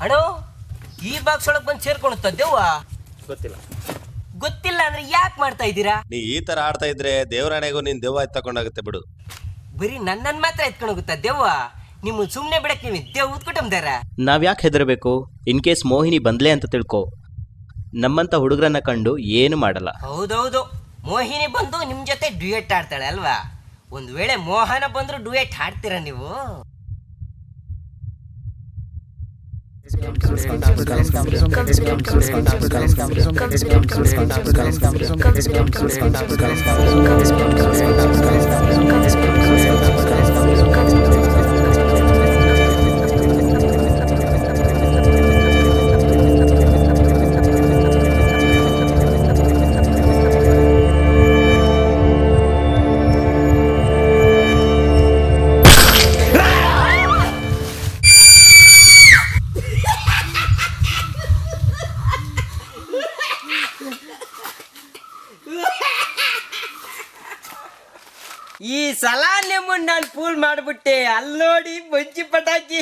ಅಣ್ಣ ಈ ಬಾಕ್ಸ್ ಒಳಗೆ ಬಂದು ಸೇರ್ಕೊಳುತ್ತ ದೆವ್ವ? ಗೊತ್ತಿಲ್ಲ ಅಂದ್ರೆ ಯಾಕೆ ಮಾಡ್ತಾ ಇದ್ದೀರಾ? ನೀ ಈ ತರ ಆಡ್ತಾ ಇದ್ರೆ ದೇವರಾಣೆಗೂ ನೀನ್ ದೆವ್ವ ಎತ್ತಕೊಂಡಾಗುತ್ತೆ ಬಿಡು. ಬರೀ ನನ್ನನ್ನು ಮಾತ್ರ ಎತ್ಕೊಂಡು ಹೋಗುತ್ತಾ ದೆವ್ವ? ನಿಮ್ಮ ಸುಮ್ಮನೆ ಬಿಡಕ್ಕೆ ನೀವು ದೆವ್ವ ಉತ್ಕೊಟ್ಟಂದಾರ? ನಾವ್ ಯಾಕೆ ಹೆದರ್ಬೇಕು? ಇನ್ ಕೇಸ್ ಮೋಹಿನಿ ಬಂದ್ಲೆ ಅಂತ ತಿಳ್ಕೊ, ನಮ್ಮಂತ ಹುಡುಗರನ್ನ ಕಂಡು ಏನು ಮಾಡಲ್ಲ. ಹೌದೌದು, ಮೋಹಿನಿ ಬಂದು ನಿಮ್ ಜೊತೆ ಡ್ಯೂಯೆಟ್ ಆಡ್ತಾಳೆ ಅಲ್ವಾ? ಒಂದ್ ವೇಳೆ ಮೋಹನ ಬಂದ್ರು ಡ್ಯೂಯೆಟ್ ಹಾಡ್ತೀರಾ ನೀವು? ಈ ಸಲ ನಿಮ್ಮನ್ನ ನಾನು ಫೂಲ್ ಮಾಡ್ಬಿಟ್ಟೆ. ಅಲ್ಲಿ ನೋಡಿ ಬಜ್ಜಿ ಪಟಾಕಿ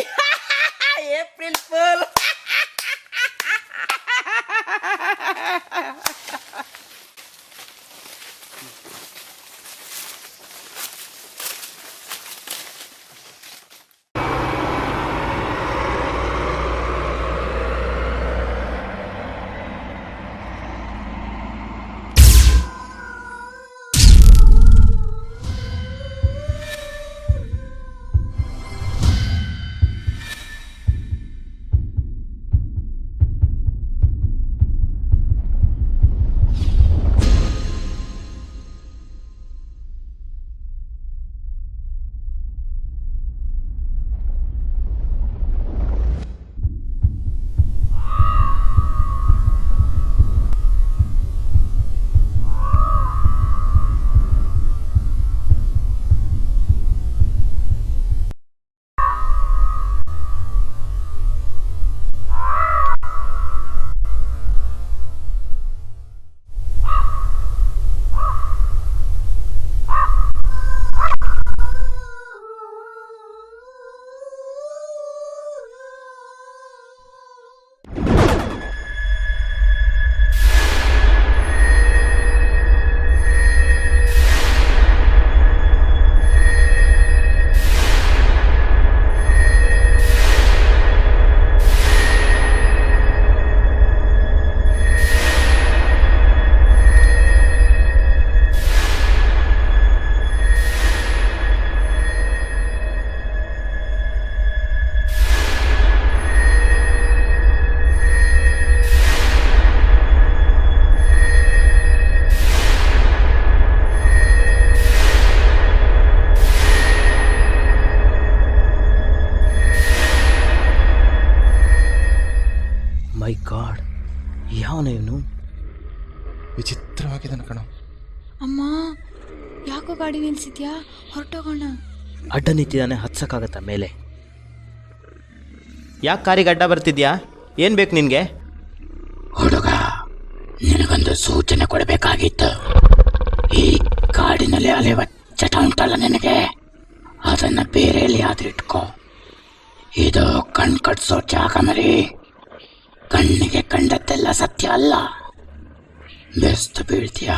ಏಪ್ರಿಲ್ ಫೂಲ್. ಮೈ ಗಾಡ್, ಯಾವನ ಇವನು? ವಿಚಿತ್ರವಾಗಿದ್ದಾನೆ ಕಣೋ. ಅಮ್ಮ, ಯಾಕೋ ಗಾಡಿ ನಿಲ್ಸಿದ್ಯಾ? ಹೊರಟೋಗೋಣ. ಅಡ್ಡ ನಿಂತಿದ್ದಾನೆ, ಹತ್ಸಕ್ಕಾಗತ್ತಾ ಮೇಲೆ? ಯಾಕೆ ಕಾರಿಗೆ ಅಡ್ಡ ಬರ್ತಿದ್ಯಾ? ಏನು ಬೇಕು ನಿನಗೆ? ಹುಡುಗ, ನಿನಗೊಂದು ಸೂಚನೆ ಕೊಡಬೇಕಾಗಿತ್ತು. ಈ ಕಾಡಿನಲ್ಲಿ ಅಲೆಯುವ ಚಟ ಉಂಟಲ್ಲ ನಿನಗೆ, ಅದನ್ನು ಬೇರೆ ಎಲ್ಲಿಯಾದ್ರೂ ಇಟ್ಕೋ. ಇದು ಕಣ್ ಕಟ್ಸೋ ಜಾಗ ಮರಿ. ಕಣ್ಣಿಗೆ ಕಂಡದ್ದೆಲ್ಲ ಸತ್ಯ ಅಲ್ಲ. ಬೆಸ್ತು ಬೀಳ್ತೀಯ,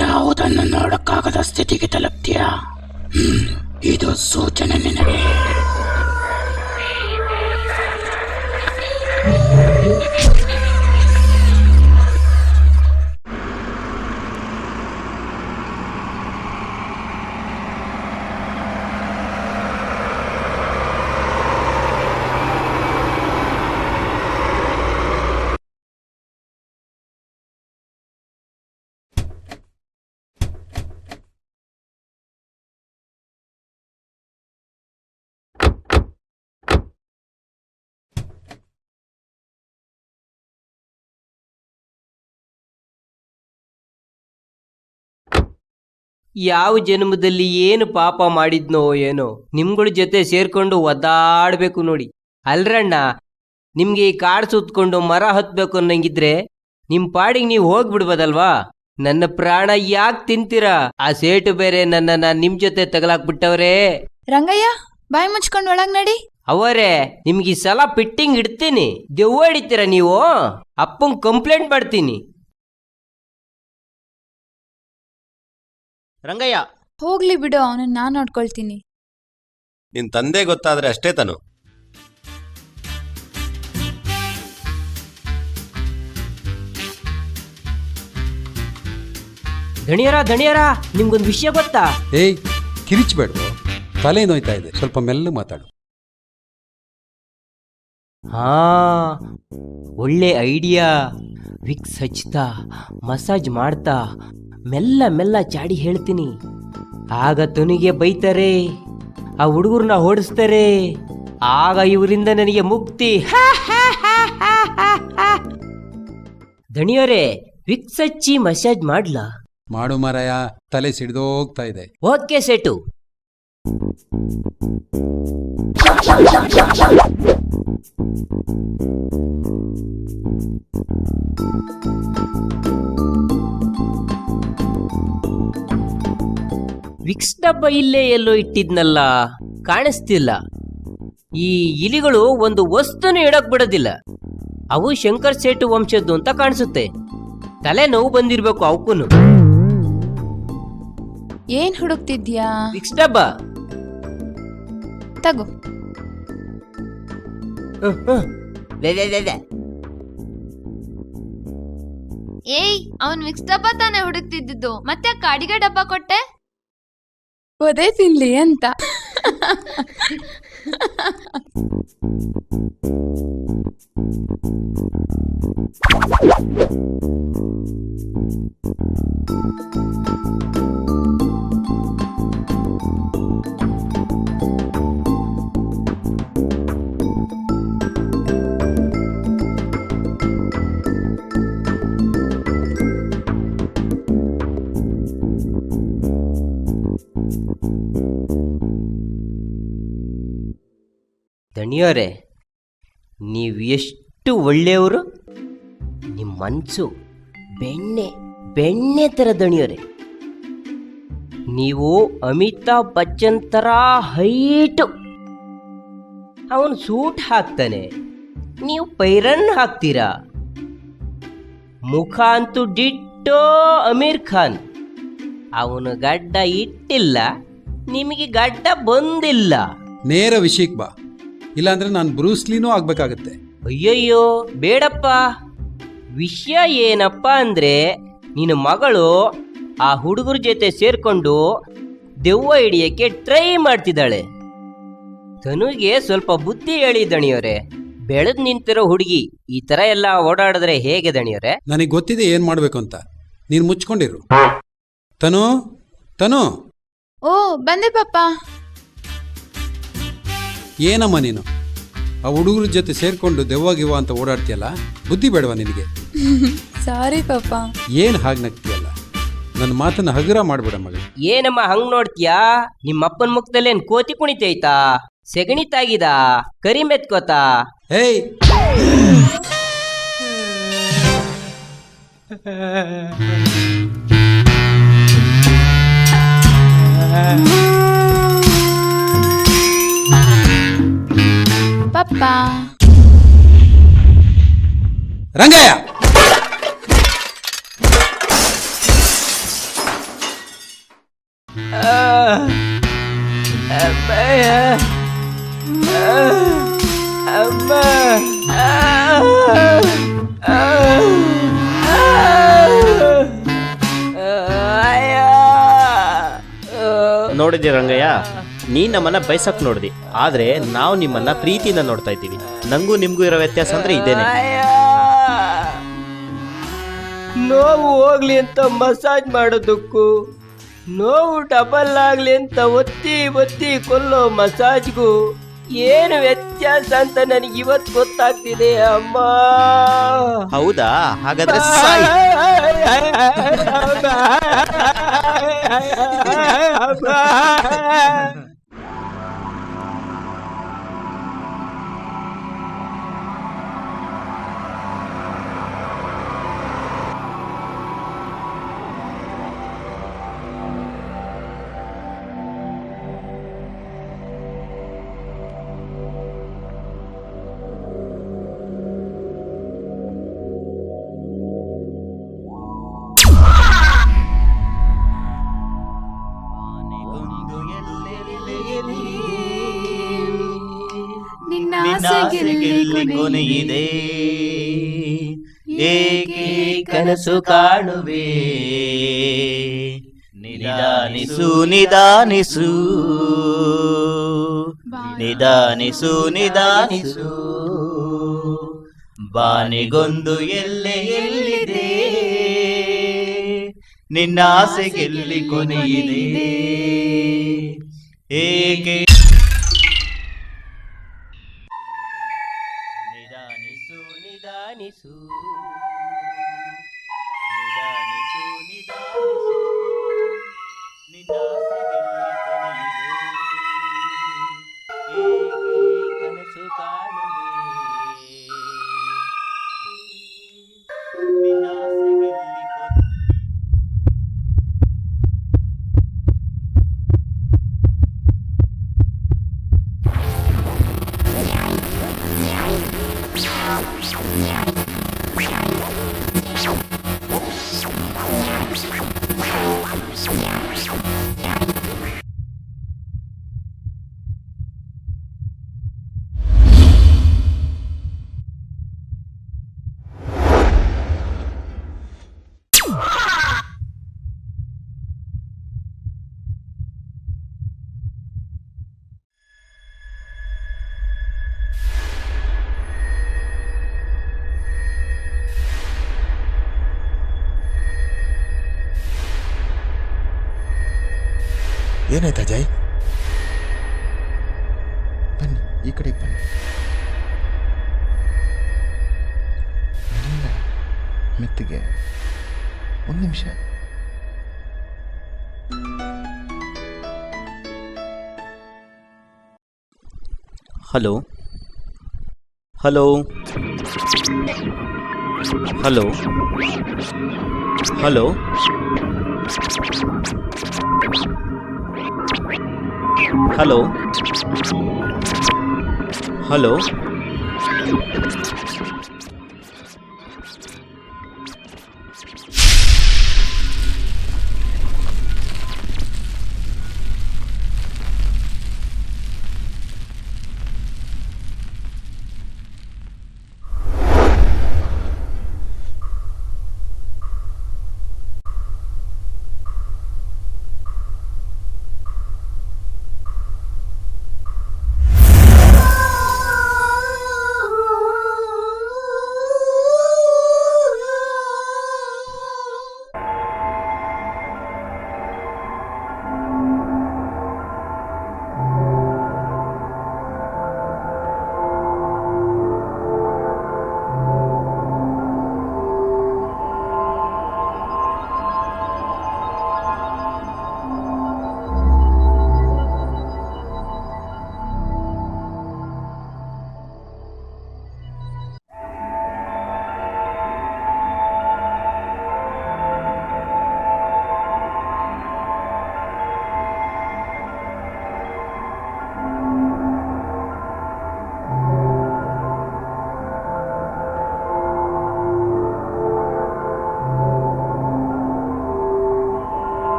ಯಾವುದನ್ನು ನೋಡಕ್ಕಾಗದ ಸ್ಥಿತಿಗೆ ತಲುಪ್ತೀಯ. ಇದು ಸೂಚನೆ ನಿನಗೆ. ಯಾವ ಜನ್ಮದಲ್ಲಿ ಏನು ಪಾಪ ಮಾಡಿದ್ನೋ ಏನೋ, ನಿಮ್ಗಳ ಜೊತೆ ಸೇರ್ಕೊಂಡು ಒದ್ದಾಡ್ಬೇಕು ನೋಡಿ. ಅಲ್ರಣ್ಣ, ನಿಮ್ಗೆ ಈ ಕಾಡು ಸುತ್ಕೊಂಡು ಮರ ಹತ್ಬೇಕು ಅನ್ನಂಗಿದ್ರೆ ನಿಮ್ ಪಾಡಿಗೆ ನೀವು ಹೋಗ್ಬಿಡ್ಬೋದಲ್ವಾ? ನನ್ನ ಪ್ರಾಣ ಯಾಕೆ ತಿಂತೀರಾ? ಆ ಸೇಟು ಬೇರೆ ನನ್ನನ್ನ ನಿಮ್ ಜೊತೆ ತಗಲಾಕ್ಬಿಟ್ಟವ್ರೆ. ರಂಗಯ್ಯ, ಬಾಯಿ ಮುಚ್ಕೊಂಡು ಒಳಗ್ ನಡಿ. ಅವರೇ ನಿಮ್ಗೆ ಈ ಸಲ ಫಿಟ್ಟಿಂಗ್ ಇಡ್ತೀನಿ. ದೆವ್ವ ಹಿಡಿತೀರ ನೀವು? ಅಪ್ಪಂಗೆ ಕಂಪ್ಲೇಂಟ್ ಮಾಡ್ತೀನಿ. ರಂಗಯ್ಯ, ಹೋಗ್ಲಿ ಬಿಡು, ಅವನನ್ನ ನಾನು ನೋಡ್ಕೊಳ್ತೀನಿ. ನಿನ್ ತಂದೆ ಗೊತ್ತಾದ್ರೆ ಅಷ್ಟೇ ತನು. ದಣಿಯರ ನಿಮ್ಗೊಂದು ವಿಷಯ ಗೊತ್ತಾ? ಏಯ್, ಕಿರಿಚ್ಬೇಡ್ದು, ತಲೆ ನೋಯ್ತಾ ಇದೆ, ಸ್ವಲ್ಪ ಮೆಲ್ಲ ಮಾತಾಡು. ಹಾ, ಒಳ್ಳೆ ಐಡಿಯಾ. ವಿಕ್ಸ್ ಹಚ್ತಾ ಮಸಾಜ್ ಮಾಡ್ತಾ ಮೆಲ್ಲ ಮೆಲ್ಲ ಚಾಡಿ ಹೇಳ್ತೀನಿ. ಆಗ ತನಿಗೆ ಬೈತಾರೆ, ಆ ಹುಡುಗರನ್ನ ಓಡಿಸ್ತಾರೆ. ಆಗ ಇವರಿಂದ ನನಗೆ ಮುಕ್ತಿ. ದಣಿಯವರೇ, ವಿಕ್ಸ್ ಹಚ್ಚಿ ಮಸಾಜ್ ಮಾಡ್ಲಾ? ಮಾಡು ಮಾರಾಯ, ತಲೆ ಸಿಡ್ದೋಗ್ತಾ ಇದೆ. Okay set. ವಿಕ್ಸ್ ಡಬ್ಬ ಇಲ್ಲೇ ಎಲ್ಲೋ ಇಟ್ಟಿದ್ನಲ್ಲ, ಕಾಣಿಸ್ತಿಲ್ಲ. ಈ ಇಲಿಗಳು ಒಂದು ವಸ್ತುನ ಇಡಕ್ ಬಿಡೋದಿಲ್ಲ. ಅವು ಶಂಕರ್ ಸೇಟು ವಂಶದ್ದು ಅಂತ ಕಾಣಿಸುತ್ತೆ. ತಲೆ ನೋವು ಬಂದಿರ್ಬೇಕು ಅವಕ್ಕೂನು. ಏನ್ ಹುಡುಕ್ತಿದ್ಯಾ? ವಿಕ್ಸ್ ಡಬ್ಬ ತಗೋ. ಏಯ್, ಅವನ್ ವಿಕ್ಸ್ ಡಬ್ಬ ತಾನೇ ಹುಡುಕ್ತಿದ್ದು, ಮತ್ತೆ ಕಾಡಿಗೆ ಡಬ್ಬ ಕೊಟ್ಟೆ? ಒದೇ ತಿನ್ಲಿ ಅಂತ. ದಣಿಯವರೇ, ನೀವು ಎಷ್ಟು ಒಳ್ಳೆಯವರು. ನಿಮ್ಮ ಮನಸ್ಸು ಬೆಣ್ಣೆ ಥರ ದಣಿಯವರೇ. ನೀವು ಅಮಿತಾಬ್ ಬಚ್ಚನ್ ಥರ ಹೈಟು. ಅವನು ಸೂಟ್ ಹಾಕ್ತಾನೆ, ನೀವು ಪೈರನ್ ಹಾಕ್ತೀರಾ. ಮುಖ ಅಂತೂ ಡಿಟ್ಟೋ ಅಮೀರ್ ಖಾನ್. ಅವನು ಗಡ್ಡ ಇಟ್ಟಿಲ್ಲ, ನಿಮಗೆ ಗಡ್ಡ ಬಂದಿಲ್ಲ. ನೇರ ವಿಷಯಕ್ಕೆ ಬಾ, ಇಲ್ಲಾಂದ್ರೆ ನಾನು ಬ್ರೂಸ್ಲಿನೂ ಆಗ್ಬೇಕಾಗತ್ತೆ. ಅಯ್ಯಯ್ಯೋ ಬೇಡಪ್ಪ. ವಿಷಯ ಏನಪ್ಪ ಅಂದ್ರೆ, ನಿನ್ನ ಮಗಳು ಆ ಹುಡುಗರ ಜೊತೆ ಸೇರ್ಕೊಂಡು ದೆವ್ವ ಹಿಡಿಯಕ್ಕೆ ಟ್ರೈ ಮಾಡ್ತಿದ್ದಾಳೆ. ತನುಗೆ ಸ್ವಲ್ಪ ಬುದ್ಧಿ ಹೇಳಿ ದಣಿಯವರೇ. ಬೆಳೆದ್ ನಿಂತಿರೋ ಹುಡುಗಿ ಈ ತರ ಎಲ್ಲ ಓಡಾಡಿದ್ರೆ ಹೇಗೆ ದಣಿಯವರೇ? ನನಗೆ ಗೊತ್ತಿದೆ ಏನ್ ಮಾಡ್ಬೇಕು ಅಂತ, ನೀನು ಮುಚ್ಕೊಂಡಿರು. ತನು ತನು, ಓ ಬಂದೆ ಪಾಪ. ಏನಮ್ಮ ನೀನು ಆ ಹುಡುಗರ ಜೊತೆ ಸೇರ್ಕೊಂಡು ದೆವ್ವಾಗಿವ ಅಂತ ಓಡಾಡ್ತೀಯಲ್ಲ, ಬುದ್ಧಿ ಬೇಡವಾ ನಿನಗೆ? ಸಾರಿ ಪಾಪ. ಏನ್ ಹಾಗೆ ನಗ್ತೀಯಲ್ಲ, ನನ್ನ ಮಾತನ್ನ ಹಗುರ ಮಾಡ್ಬೇಡ ಮಗ. ಏನಮ್ಮ ಹಂಗ್ ನೋಡ್ತೀಯಾ? ನಿಮ್ಮಪ್ಪನ ಮುಖದಲ್ಲಿ ಏನ್ ಕೋತಿ ಕುಣಿತೈತಾ? ಸೆಗಣಿ ತಾಗಿದ? ಕರಿ ಮೆತ್ಕೋತಾ? ಏಯ್, ಪಪ್ಪ. ರಂಗಯ್ಯ, ನೋಡಿದಿ ರಂಗಯ್ಯ, ನೀ ನಮ್ಮನ್ನ ಬಯಸಕ್ ನೋಡ್ದಿ, ಆದ್ರೆ ನಾವು ನಿಮ್ಮನ್ನ ಪ್ರೀತಿಯಿಂದ ನೋಡ್ತಾ ಇದ್ದೀವಿ. ನಂಗೂ ನಿಮ್ಗೂ ಇರೋ ವ್ಯತ್ಯಾಸ ಅಂದ್ರೆ ಇದೇನೆ. ನೋವು ಹೋಗ್ಲಿ ಅಂತ ಮಸಾಜ್ ಮಾಡೋದಕ್ಕೂ, ನೋವು ಡಬಲ್ ಆಗ್ಲಿ ಅಂತ ಒತ್ತಿ ಒತ್ತಿ ಕೊಲ್ಲೋ ಮಸಾಜ್ಗೂ ಏನು ವ್ಯತ್ಯಾಸ ಅಂತ ನನಗೆ ಇವತ್ತು ಗೊತ್ತಾಗ್ತಿದೆ ಅಮ್ಮ. ಹೌದಾ? ಹಾಗಾದ್ರೆ ಸಾಯ್. ಆಸೆಗೆಲ್ಲಿ ಕೊನೆಯಿದೆ ಏಕೆ ಕನಸು ಕಾಣುವೆ ನಿಧಾನಿಸು ನಿಧಾನಿಸು ನಿಧಾನಿಸು ನಿಧಾನಿಸು ಬಾನಿಗೊಂದು ಎಲ್ಲೆ ಎಲ್ಲಿದೆ ನಿನ್ನ ಆಸೆಗೆಲ್ಲಿ ಕೊನೆಯಿದೆ ಏಕೆ ನಿಧಾನಿಸು ನಿಧಾನಿಸು ನಿಧಾನಿಸು ನಿಧಾನಿಸು ನಿನ್ನ ಆಸೆಗೆಲ್ಲಿ ಕೊನೆಯಿದೆ ಏಕೆ ಕನಸು ಕಾಣುವೆ ನಿನ್ನ ಆಸೆಗೆಲ್ಲಿ ಏನಾಯ್ತು ಅಜಯ್? ಬನ್ನಿ ಈ ಕಡೆ ಬನ್ನಿ. ಮೆಲ್ಲ, ಮೆತ್ತಿಗೆ. ಒಂದು ನಿಮಿಷ. Hello hello hello hello hello hello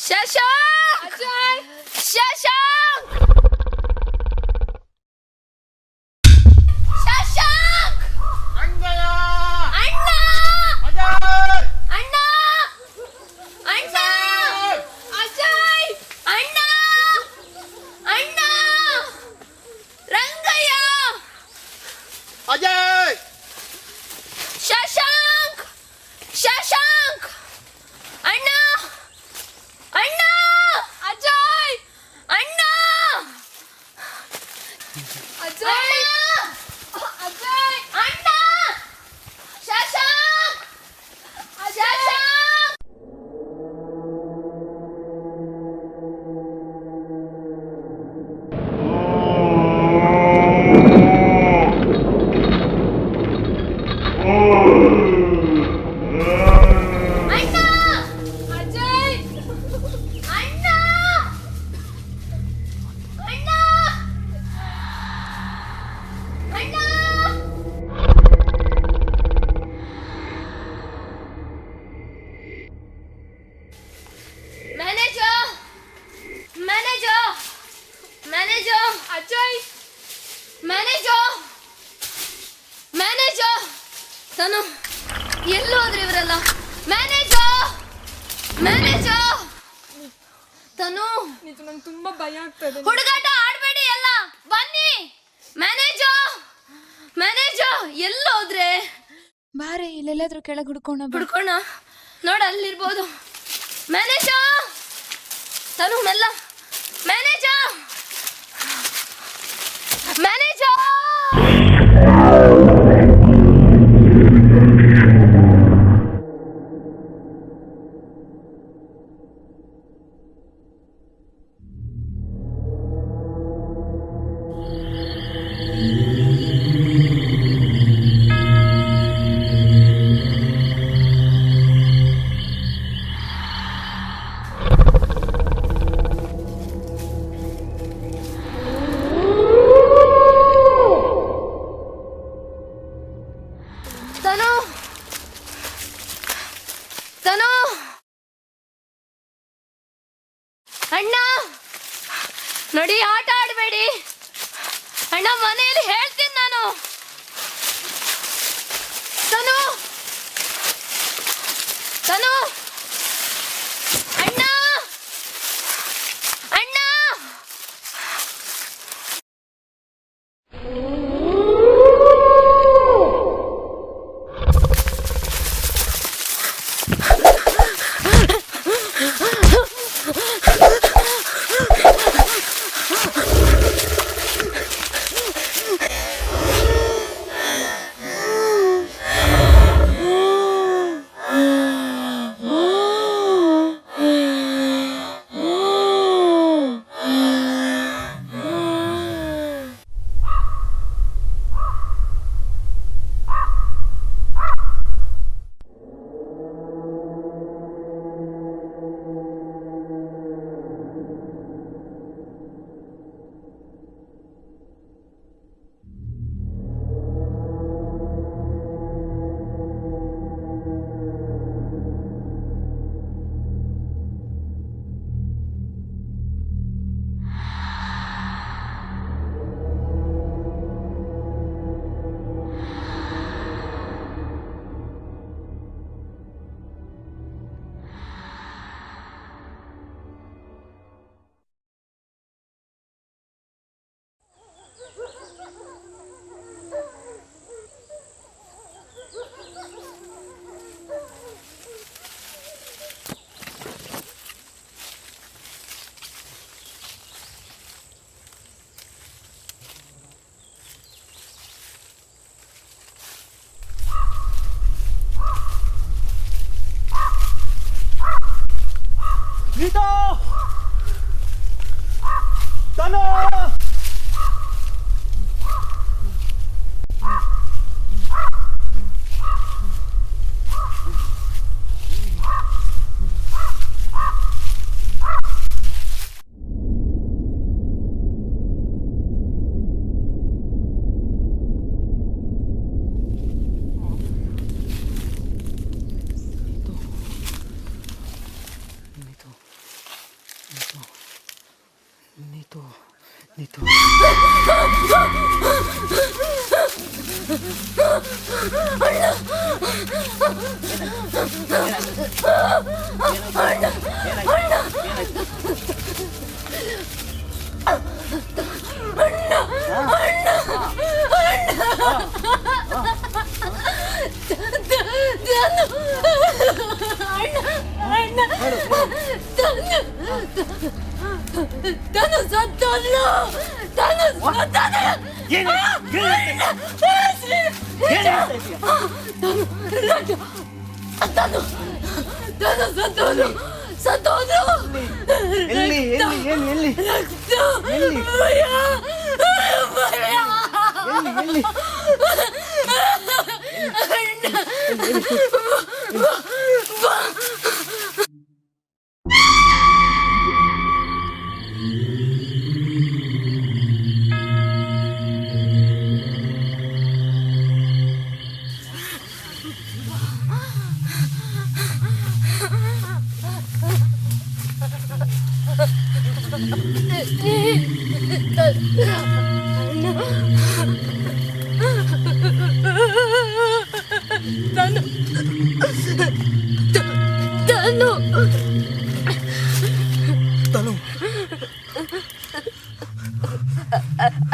Shashank Ajay Shashank Shashank ಅಣ್ಣ ಅಣ್ಣ ಅಣ್ಣ ಅಣ್ಣ ಅಜಯ್ ಅಣ್ಣ ಅಣ್ಣ ರಂಗಯ್ಯ ಅಜಯ್ ಶಶಾಂಕ್ ಶಶಾಂಕ್ ಅಣ್ಣ ಅಣ್ಣ ಅಜಯ್ ಅಣ್ಣ ಅಜಯ್ ಅಜಯ್ ಅಣ್ಣ ಶಶಾಂಕ್ ಶಶಾಂಕ್ ಅಣ್ಣ ಅಜಯ್ ಅಣ್ಣ ಅಣ್ಣ ಅಣ್ಣ manager manager manager Ajay manager manager ತಾನು ಎಲ್ಲೂ ಹೋದ್ರಿ ಇವರೆಲ್ಲ ಮ್ಯಾನೇಜರ್ ಮ್ಯಾನೇಜರ್ ತನು ನಿಜ ನಂಗೆ ತುಂಬಾ ಭಯ ಆಗ್ತದೆ. ಹುಡುಗಾಟ ಆಡ್ಬೇಡಿ ಎಲ್ಲ ಬನ್ನಿ ಮ್ಯಾನೇಜರ್ ಮ್ಯಾನೇಜರ್ ಎಲ್ಲೂ ಹೋದ್ರೆ ಬಾರೆ ಇಲ್ಲೆಲ್ಲಾದ್ರೂ ಕೆಳಗೆ ಹುಡ್ಕೋಣ ಬಾ. ಹುಡ್ಕೋಣ ನೋಡ ಅಲ್ಲಿರ್ಬೋದು ಮ್ಯಾನೇಜರ್ ತನು ಮೆಲ್ಲ ಮ್ಯಾನೇಜರ್ ಮ್ಯಾನೇಜರ್ ತನು ತನು ಅಣ್ಣ ನೋಡಿ ಆಟ ಆಡಬೇಡಿ ಅಣ್ಣ ಮನೆಯಲ್ಲಿ ಹೇಳ್ತೀನಿ ನಾನು ತನು ತನು ಅಣ್ಣ ಅಣ್ಣ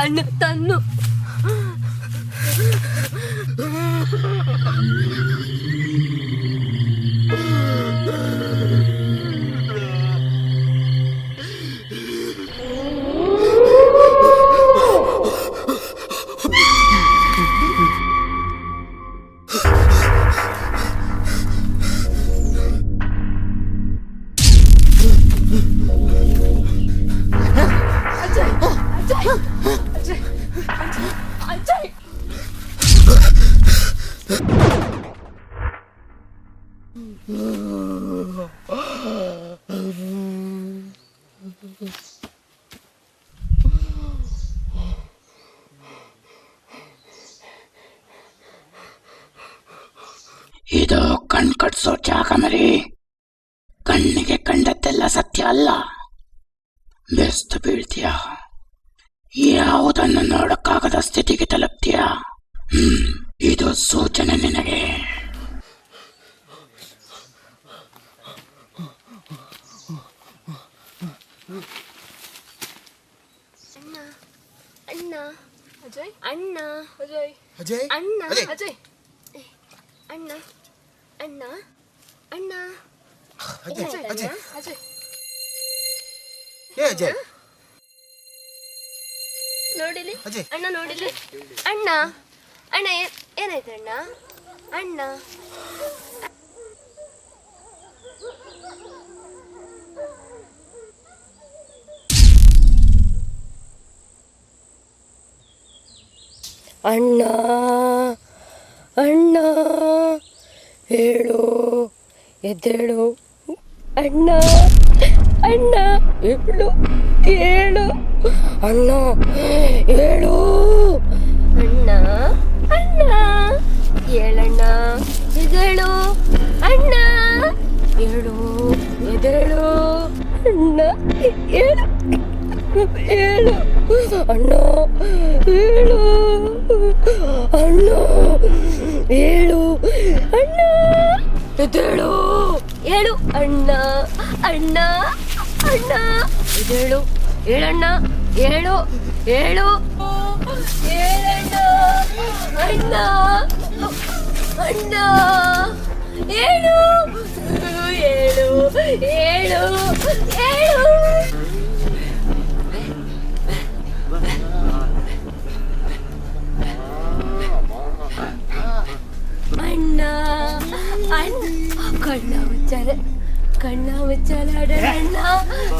ಅಣ್ಣ ತನ್ನು ಇದು ಕಣ್ ಕಟ್ಸೋ ಜಾಗ ಮರಿ. ಕಣ್ಣಿಗೆ ಕಂಡದ್ದೆಲ್ಲ ಸತ್ಯ ಅಲ್ಲ. ಬೆಸ್ತು ಬೀಳ್ತೀಯ, ಯಾವುದನ್ನು ನೋಡಕ್ಕಾಗದ ಸ್ಥಿತಿಗೆ ತಲುಪ್ತೀಯ. ಇದು ಸೂಚನೆ ನಿನಗೆ. ಅಣ್ಣ ಅಜಯ್, ಅಣ್ಣ ಅಜಯ್, ಅಜಯ್, ಅಣ್ಣ ಅಜಯ್. ಅಜಯ್, ಅಣ್ಣ ಅಣ್ಣ ಅಣ್ಣ ಅಜಯ್, ಅಜಯ್, ಅಜಯ್, ಏ ಅಜಯ್, ನೋಡಿಲಿ ಅಜಯ್. ಅಣ್ಣ, ನೋಡಿಲಿ ಅಣ್ಣ. ಅಣ್ಣ ಏನಾಯ್ತು ಅಣ್ಣ? ಅಣ್ಣ ಅಣ್ಣ ಅಣ್ಣ ಹೇಳು, ಎದ್ದೇಳು ಅಣ್ಣ, ಅಣ್ಣ ಹೇಳು, ಹೇಳು ಅಣ್ಣ, ಹೇಳು ಅಣ್ಣ, ಅಣ್ಣ ಹೇಳಣ್ಣ, ಎದ್ದೇಳು ಅಣ್ಣ, ಹೇಳು, ಎದ್ದೇಳು ಅಣ್ಣ, ಹೇಳು, ಹೇಳು ಅಣ್ಣ, ಹೇಳು ಅಣ್ಣ, ಹೇಳು ಅಣ್ಣ, ಎದ್ದೇಳು, ಹೇಳು ಅಣ್ಣ, ಅಣ್ಣ, ಅಣ್ಣ ಎದ್ದೇಳು, ಹೇಳಣ್ಣ, ಹೇಳು, ಹೇಳು ಹೇಳಣ್ಣ, ಅಣ್ಣ, ಅಣ್ಣ ಹೇಳು, ಹೇಳು, ಹೇಳು, ಹೇಳು ಅಣ್ಣ, ಅಣ್ಣ ಕಣ್ಣ ಮುಚ್ಚಾಲೆ, ಕಣ್ಣ ಮುಚ್ಚಾಲೆ ಅಣ್ಣ,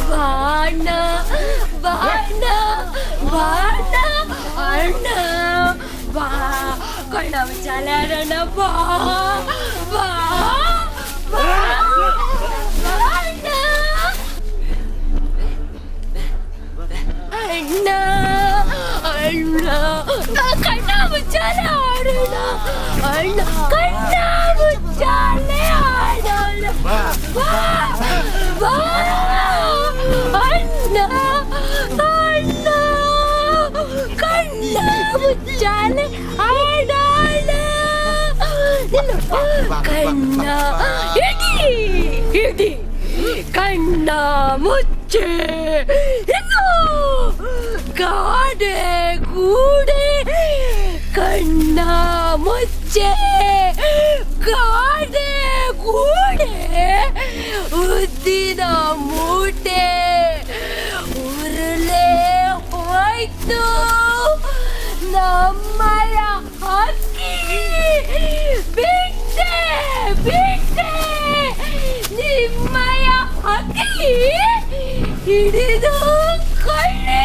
ಬಾ ಅಣ್ಣ, ಬಾ ಅಣ್ಣ, ಬಾ ಅಣ್ಣ, ಅಣ್ಣ ಬಾ, ಕಣ್ಣ ಮುಚ್ಚಾಲೆ ಅಣ್ಣ, ಬಾ, ಬಾ, ಬಾ, ಬಾ ಅಣ್ಣ, ಅಣ್ಣ, ಅಣ್ಣ ಕಣ್ಣ ಮುಚ್ಚಾಲೆ ಆಡೋಣ, ಅಣ್ಣ ಕಣ್ಣ ಮುಚ್ಚಾಲೆ ಆಡೋಣ, ಬಾ, ಬಾ ಕಣ್ಣ ಮುಚ್ಚೆ ಇದು ಗಾಡೆ ಗೂಡೆ ಕಣ್ಣ ಮುಚ್ಚೆ ಗಾಡೆ ಗೂಡೆ ಉದ್ದಿನ ಮೂಟೆ ಉರುಳೆ ಹೋಯ್ತು ನಮ್ಮಯ ಹಕ್ಕಿ ಬಿಟ್ಟೆ ಬಿಟ್ಟೆ ನಿಮ್ಮಯ ಹಕ್ಕಿ ಹಿಡಿದು ಕೊಳ್ಳಿ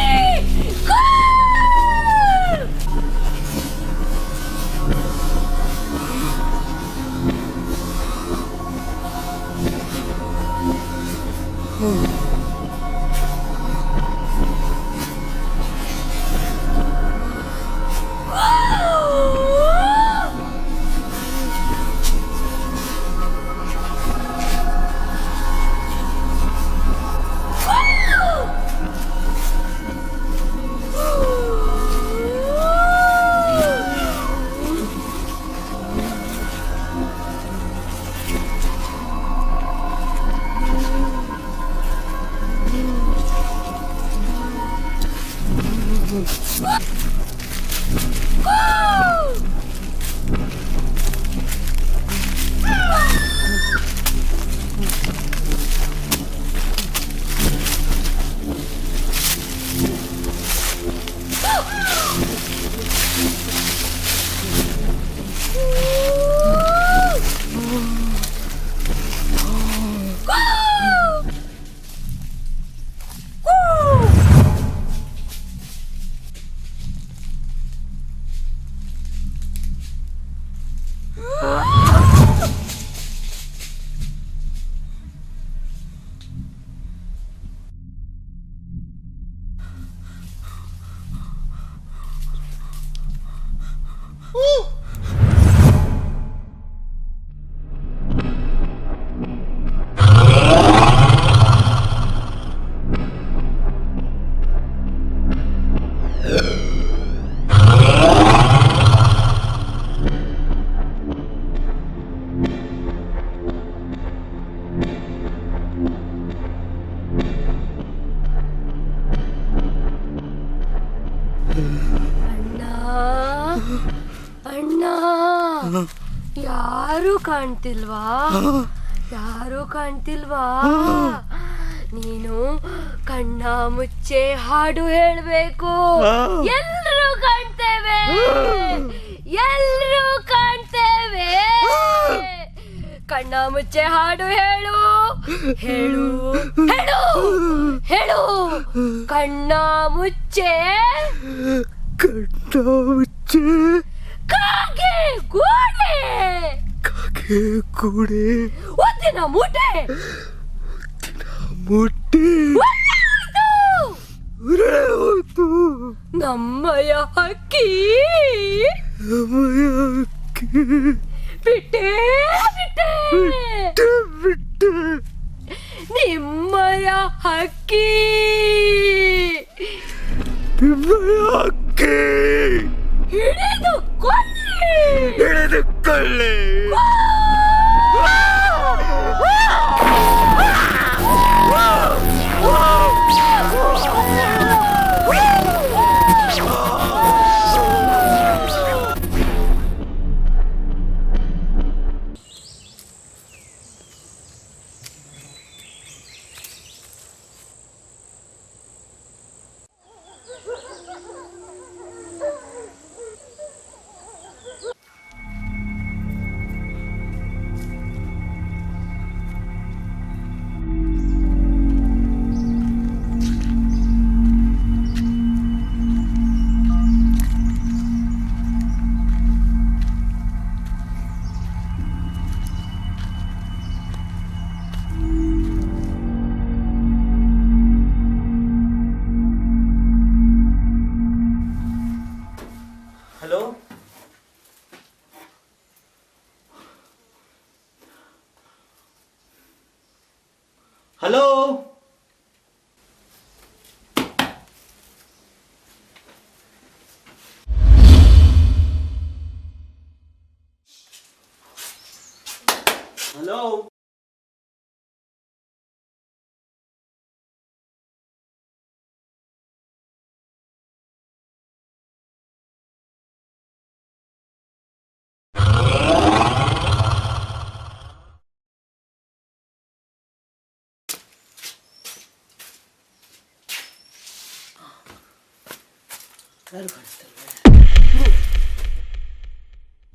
ಅಣ್ಣ ಯಾರು ಕಾಣ್ತಿಲ್ವಾ ಯಾರು ಕಾಣ್ತಿಲ್ವಾ ನೀನು ಕಣ್ಣ ಮುಚ್ಚೆ ಹಾಡು ಹೇಳ್ಬೇಕು ಎಲ್ಲರೂ ಕಾಣ್ತೇವೆ ಎಲ್ಲರೂ ಕಾಣ್ತೇವೆ ಕಣ್ಣ ಮುಚ್ಚೆ ಹಾಡು ಹೇಳು ಹೇಳು ಹೇಳು ಹೇಳು ಕಣ್ಣ ಮುಚ್ಚೆ ಕಣ್ಣ ಮುಚ್ಚೆ ಕಾಗೆ ಗೂಡೆ ಕಾಗೆ ಗೂಡೆ ಉದ್ದಿನ ಮೂಟೆ ಮುಟ್ಟಿ ಉರುಳೋಯ್ತು ನಮ್ಮಯ ಹಕ್ಕಿ ಬಿಟ್ಟೆ ಬಿಟ್ಟೆ ಬಿಟ್ಟೆ ನಿಮ್ಮಯ ಹಕ್ಕಿ ಹಕ್ಕಿ ಹಿಡಿದು ಕೊಳ್ಳಿ ಹಿಡಿದು ಕೊಳ್ಳಿ ಹಲೋ ಹಲೋ ಹಲೋ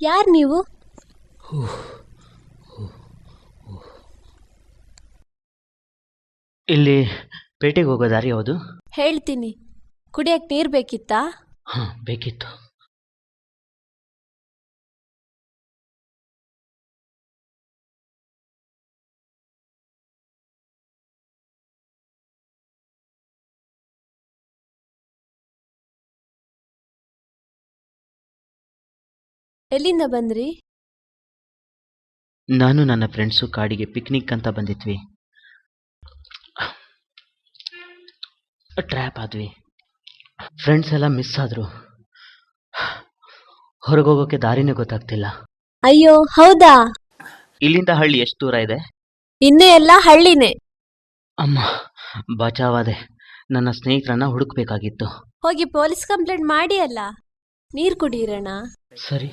ಯಾರು ನೀವು? ಇಲ್ಲಿ ಪೇಟೆಗೆ ಹೋಗೋ ದಾರಿ ಯಾವುದು? ಹೇಳ್ತೀನಿ. ಕುಡಿಯಕ್ಕೆ ನೀರು ಬೇಕಿತ್ತಾ? ಹಾಂ, ಬೇಕಿತ್ತು. ಎಲ್ಲಿಂದ ಬಂದ್ರಿ? ನಾನು ನನ್ನ ಫ್ರೆಂಡ್ಸು ಕಾಡಿಗೆ ಪಿಕ್ನಿಕ್ ಅಂತ ಬಂದಿದ್ವಿ. ಟ್ರ್ಯಾಪ್ ಆದ್ವಿ. ಫ್ರೆಂಡ್ಸ್ ಎಲ್ಲ ಮಿಸ್ ಆದರು. ಹೊರಗೋಗೋಕೆ ದಾರಿನೇ ಗೊತ್ತಾಗ್ತಿಲ್ಲ. ಅಯ್ಯೋ, ಹೌದಾ? ಇಲ್ಲಿಂದ ಹಳ್ಳಿ ಎಷ್ಟು ದೂರ ಇದೆ? ಇನ್ನೂ ಎಲ್ಲ ಹಳ್ಳಿನೇ. ಅಮ್ಮ, ಬಚಾವಾದೆ. ನನ್ನ ಸ್ನೇಹಿತರನ್ನ ಹುಡುಕ್ಬೇಕಾಗಿತ್ತು. ಹೋಗಿ ಪೊಲೀಸ್ ಕಂಪ್ಲೇಂಟ್ ಮಾಡಿ ಅಲ್ಲ. ನೀರು ಕುಡೀರಣ. ಸರಿ.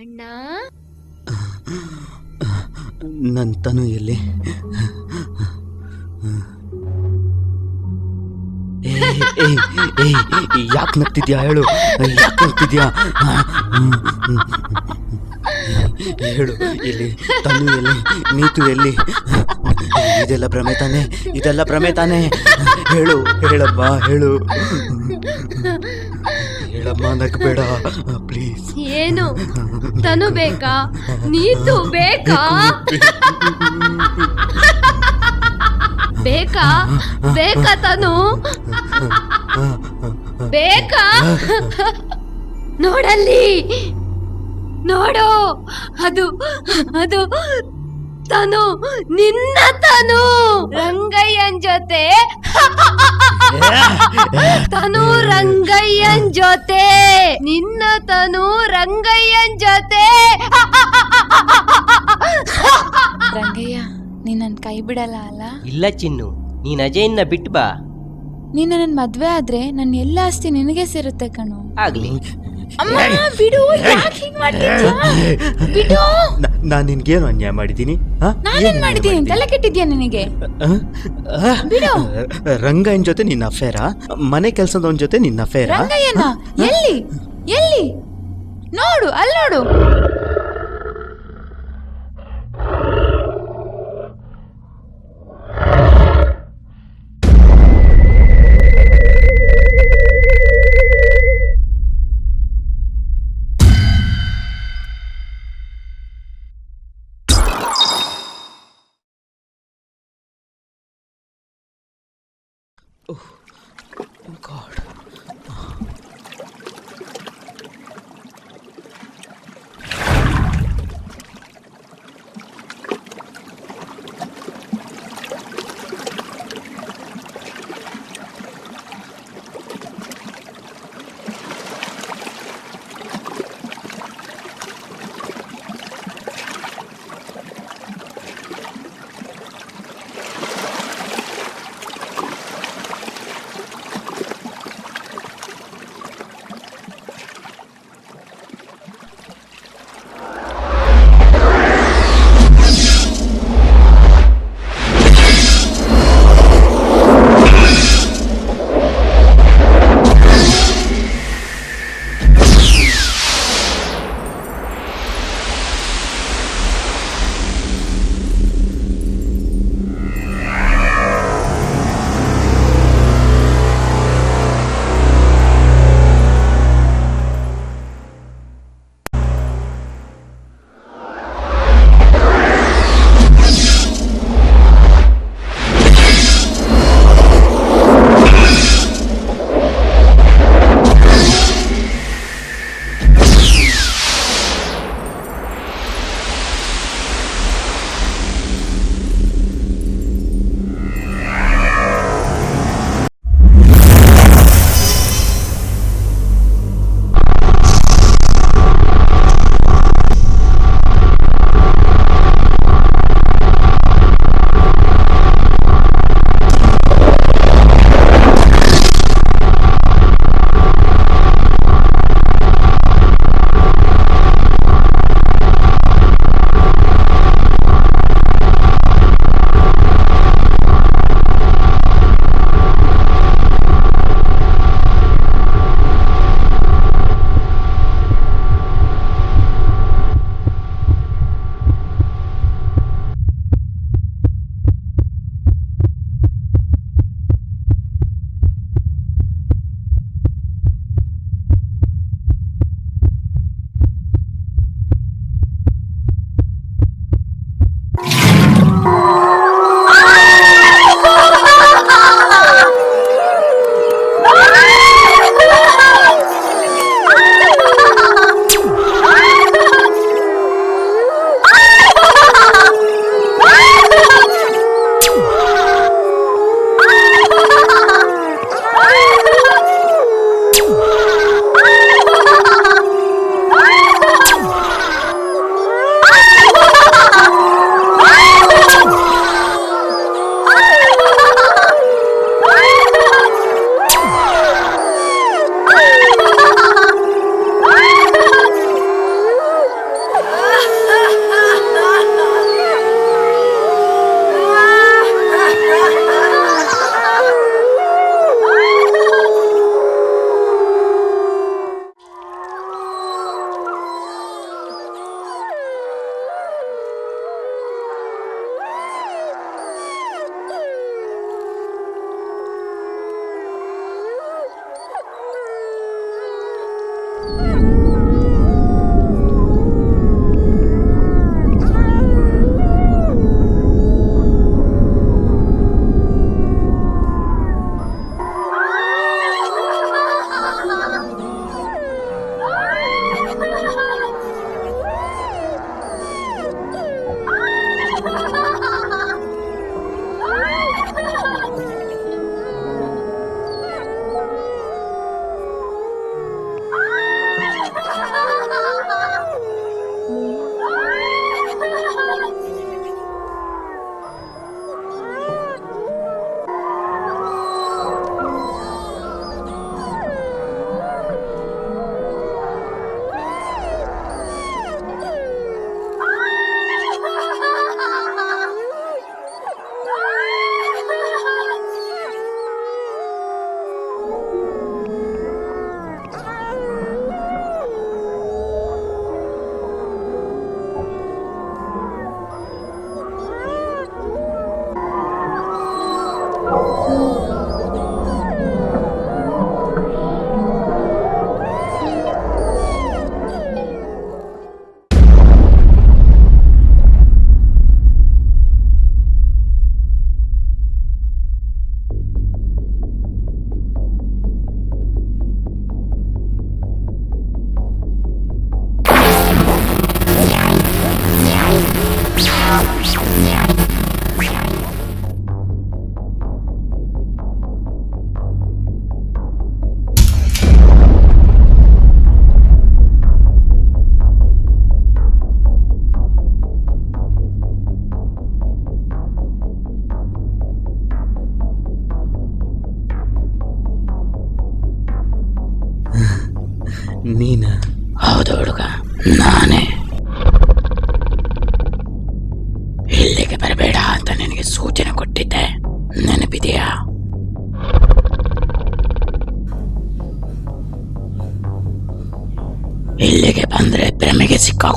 ಅಣ್ಣ, ನನ್ನ ತನು ಎಲ್ಲಿ? ಯಾಕೆ ನಗ್ತಿದ್ಯಾ ಹೇಳು? ಯಾಕೆ ನಗ್ತಿದ್ಯಾ ಹೇಳು. ಎಲ್ಲಿ ತನು ಎಲ್ಲಿ? ನೀತು ಎಲ್ಲಿ? ಇದೆಲ್ಲ ಭ್ರಮೆ ತಾನೆ? ಇದೆಲ್ಲ ಭ್ರಮೆ ತಾನೆ? ಹೇಳು, ಹೇಳಮ್ಮ, ಹೇಳು, ಹೇಳಮ್ಮ, ನಗ್ಬೇಡ ಪ್ಲೀಸ್. ಏನು? ತನು ಬೇಕಾ? ನೀತು ಬೇಕಾ? ಬೇಕಾ? ಬೇಕಾ ತನು? ಬೇಕಾ? ನೋಡಲ್ಲಿ, ನೋಡು, ಅದು ಅದು ತನು, ನಿನ್ನ ತನು ರಂಗಯ್ಯನ್ ಜೊತೆ. ತನು ರಂಗಯ್ಯನ್ ಜೊತೆ, ನಿನ್ನ ತನು ರಂಗಯ್ಯನ್ ಜೊತೆ. ರಂಗಯ್ಯ, ನೀನ್ ನನ್ನ ಕೈ ಬಿಡಲ್ಲ ಅಲ್ಲ? ಇಲ್ಲ ಚಿನ್ನು, ನೀನ್ ಅಜಯ್ನ ಬಿಟ್ಟು ಬಾ. ನೀನು ನನ್ನ ಮದ್ವೆ ಆದ್ರೆ ನನ್ನ ಎಲ್ಲ ಆಸ್ತಿ ನಿನಗೆ ಸೇರುತ್ತೆ ಕಣು. ಆಗ್ಲಿ. ಅಮ್ಮ ಬಿಡು, ಯಾಕ್ ಹೀಗ್ ಮಾಡ್ತಿದ್ಯಾ? ಬಿಡು. ನಾನು ನಿನ್ಗೇನು ಅನ್ಯಾಯ ಮಾಡಿದ್ದೀನಿ? ನಾನೇನ್ ಮಾಡಿದ್ದೀನಿ? ತಲೆ ಕೆಟ್ಟಿದ್ಯಾ ನಿನಗೆ? ಬಿಡು. ರಂಗಯ್ಯನ ಜೊತೆ ನಿನ್ನ ಅಫೇರಾ? ಮನೆ ಕೆಲಸದವನ ಜೊತೆ ನಿನ್ನ ಅಫೇರಾ? ರಂಗಯ್ಯನ ಎಲ್ಲಿ ಎಲ್ಲಿ? ನೋಡು, ಅಲ್ಲಿ ನೋಡು.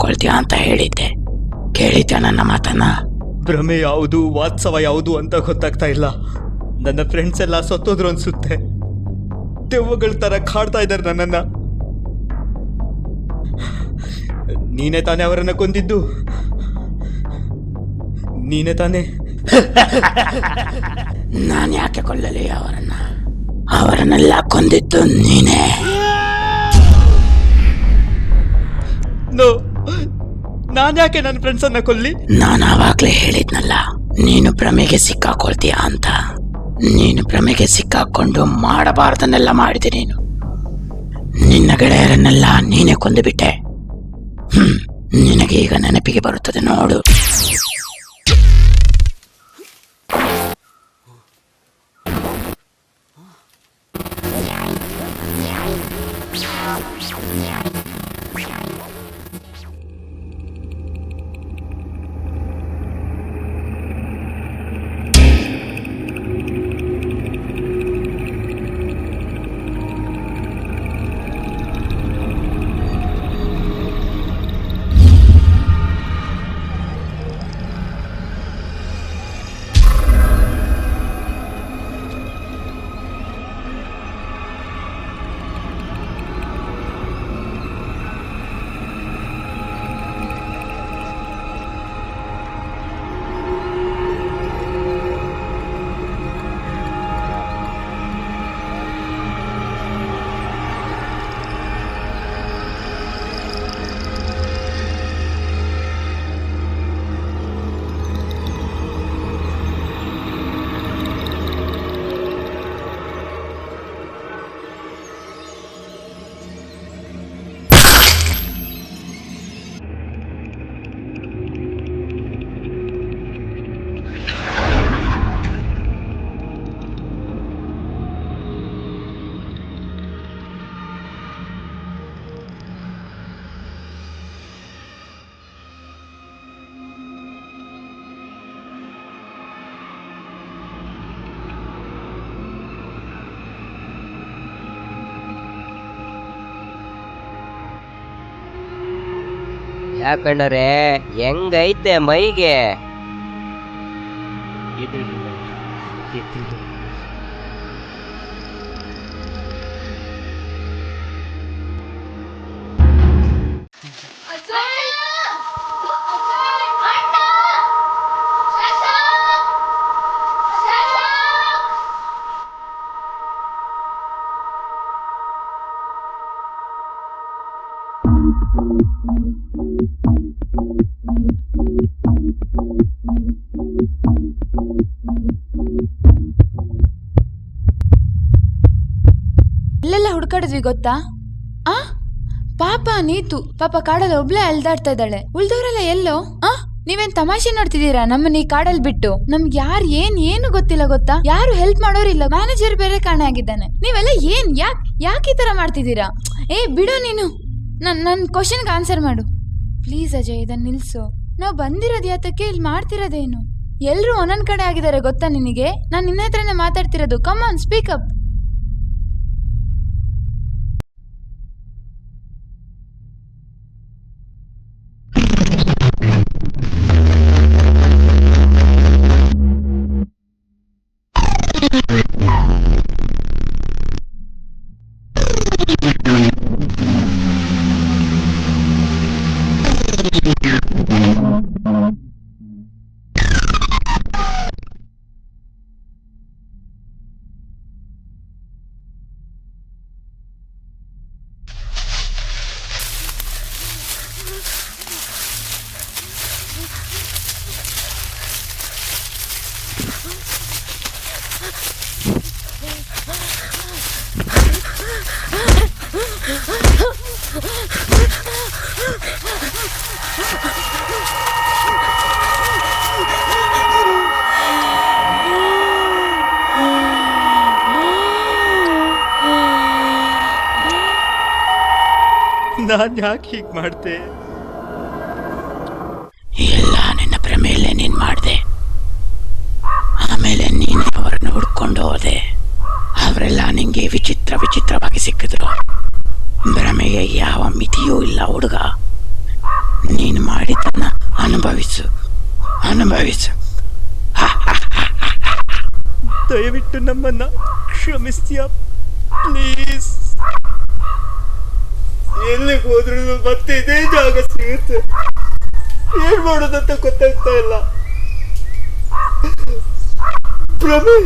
ಸಿಕ್ಕಾಕೊಳ್ತೀಯ ಅಂತ ಹೇಳಿದ್ದೆ. ಕೇಳಿದ್ಯಾ ನನ್ನ ಮಾತನ್ನ? ಭ್ರಮೆ ಯಾವುದು ವಾಸ್ತವ ಯಾವುದು ಅಂತ ಗೊತ್ತಾಗ್ತಾ ಇಲ್ಲ. ನನ್ನ ಫ್ರೆಂಡ್ಸ್ ಎಲ್ಲ ಸತ್ತೋದ್ರು ಅನ್ಸುತ್ತೆ. ದೆವ್ವಗಳ ತರ ಕಾಡ್ತಾ ಇದ್ದಾರೆ ನನ್ನನ್ನ. ನೀನೇ ತಾನೇ ಅವರನ್ನ ಕೊಂದಿದ್ದು? ನೀನೇ ತಾನೇ? ನಾನು ಯಾಕೆ ಕೊಲ್ಲಲಿ ಅವರನ್ನೆಲ್ಲ ಕೊಂದಿದ್ದು ನೀನೇ. ನಾನು ಯಾಕೆ ನನ್ನ ಫ್ರೆಂಡ್ಸ್ ಅನ್ನ ಕೊಲ್ಲಿ? ನಾನು ಆವಾಗ್ಲೇ ಹೇಳಿದ್ನಲ್ಲ, ನೀನು ಭ್ರಮೆಗೆ ಸಿಕ್ಕಾಕೊಳ್ತೀಯ ಅಂತ. ನೀನು ಭ್ರಮೆಗೆ ಸಿಕ್ಕಾಕೊಂಡು ಮಾಡಬಾರ್ದನ್ನೆಲ್ಲ ಮಾಡಿದೆ. ನಿನ್ನ ಗೆಳೆಯರನ್ನೆಲ್ಲ ನೀನೇ ಕೊಂದು ಬಿಟ್ಟೆ. ನಿನಗೆ ಈಗ ನೆನಪಿಗೆ ಬರುತ್ತದೆ ನೋಡು. ಯಾಕಂದ್ರೆ ಹೆಂಗೈತೆ ಮೈಗೆ? ಎಲ್ಲೆಲ್ಲ ಹುಡ್ಕಾಡಿದ್ವಿ ಗೊತ್ತಾ? ಪಾಪ ನೀತು ಪಾಪ ಕಾಡಲ್ಲಿ ಒಬ್ಳೆ ಅಲ್ದಾಡ್ತಾ ಇದ್ದಾಳೆ. ಉಳ್ದವ್ರೆಲ್ಲ ಎಲ್ಲೋ? ನೀವೇನ್ ತಮಾಷೆ ನೋಡ್ತಿದ್ದೀರಾ? ನಮ್ಮನ್ನ ಈ ಕಾಡಲ್ಲಿ ಬಿಟ್ಟು ನಮ್ಗೆ ಏನು ಗೊತ್ತಿಲ್ಲ ಗೊತ್ತಾ? ಯಾರು ಹೆಲ್ಪ್ ಮಾಡೋರಿಲ್ಲ. ಮ್ಯಾನೇಜರ್ ಬೇರೆ ಕಾಣೆ ಆಗಿದ್ದಾನೆ. ನೀವೆಲ್ಲ ಯಾಕೆ ಈ ತರ ಮಾಡ್ತಿದ್ದೀರಾ? ಬಿಡು ನೀನು. ನನ್ ಕ್ವಶನ್ಗೆ ಆನ್ಸರ್ ಮಾಡು ಪ್ಲೀಸ್. ಅಜಯ್, ಇದನ್ನ ನಿಲ್ಸು. ನಾವು ಬಂದಿರೋದು ಯಾತಕ್ಕೆ? ಇಲ್ಲಿ ಮಾಡ್ತಿರೋದೇನು? ಎಲ್ರು ಒಂದೊಂದ್ ಕಡೆ ಆಗಿದ್ದಾರೆ ಗೊತ್ತಾ ನಿನಗೆ? ನಾನ್ ನಿನ್ನ ಹತ್ರನೇ ಮಾತಾಡ್ತಿರೋದು. Come on, speak up. ನಾನ್ ಯಾಕೆ ಹೀಗೆ ಮಾಡ್ದೆ? ಎಲ್ಲ ನಿನ್ನ ಭ್ರಮೆಯಲ್ಲೇ ನೀನ್ ಮಾಡ್ದೆ. ಆಮೇಲೆ ನೀನು ಅವರನ್ನು ಹುಡ್ಕೊಂಡು ಹೋದೆ. ಅವರೆಲ್ಲ ನಿಂಗೆ ವಿಚಿತ್ರವಾಗಿ ಸಿಕ್ಕಿದ್ರು. ಭ್ರಮೆಗೆ ಯಾವ ಮಿತಿಯೂ ಇಲ್ಲ ಹುಡುಗ. ಅನುಭವಿಸು. ದಯವಿಟ್ಟು ನಮ್ಮನ್ನ ಕ್ಷಮಿಸ್ತೀಯಾ ಪ್ಲೀಸ್. ಎಲ್ಲಿಗೆ ಹೋದ್ರು ಮತ್ತೆ ಇದೇ ಜಾಗ ಸಿಗುತ್ತೆ. ಏನ್ ಮಾಡೋದಂತ ಗೊತ್ತಾಗ್ತಾ ಇಲ್ಲ. ಭ್ರಮೆ,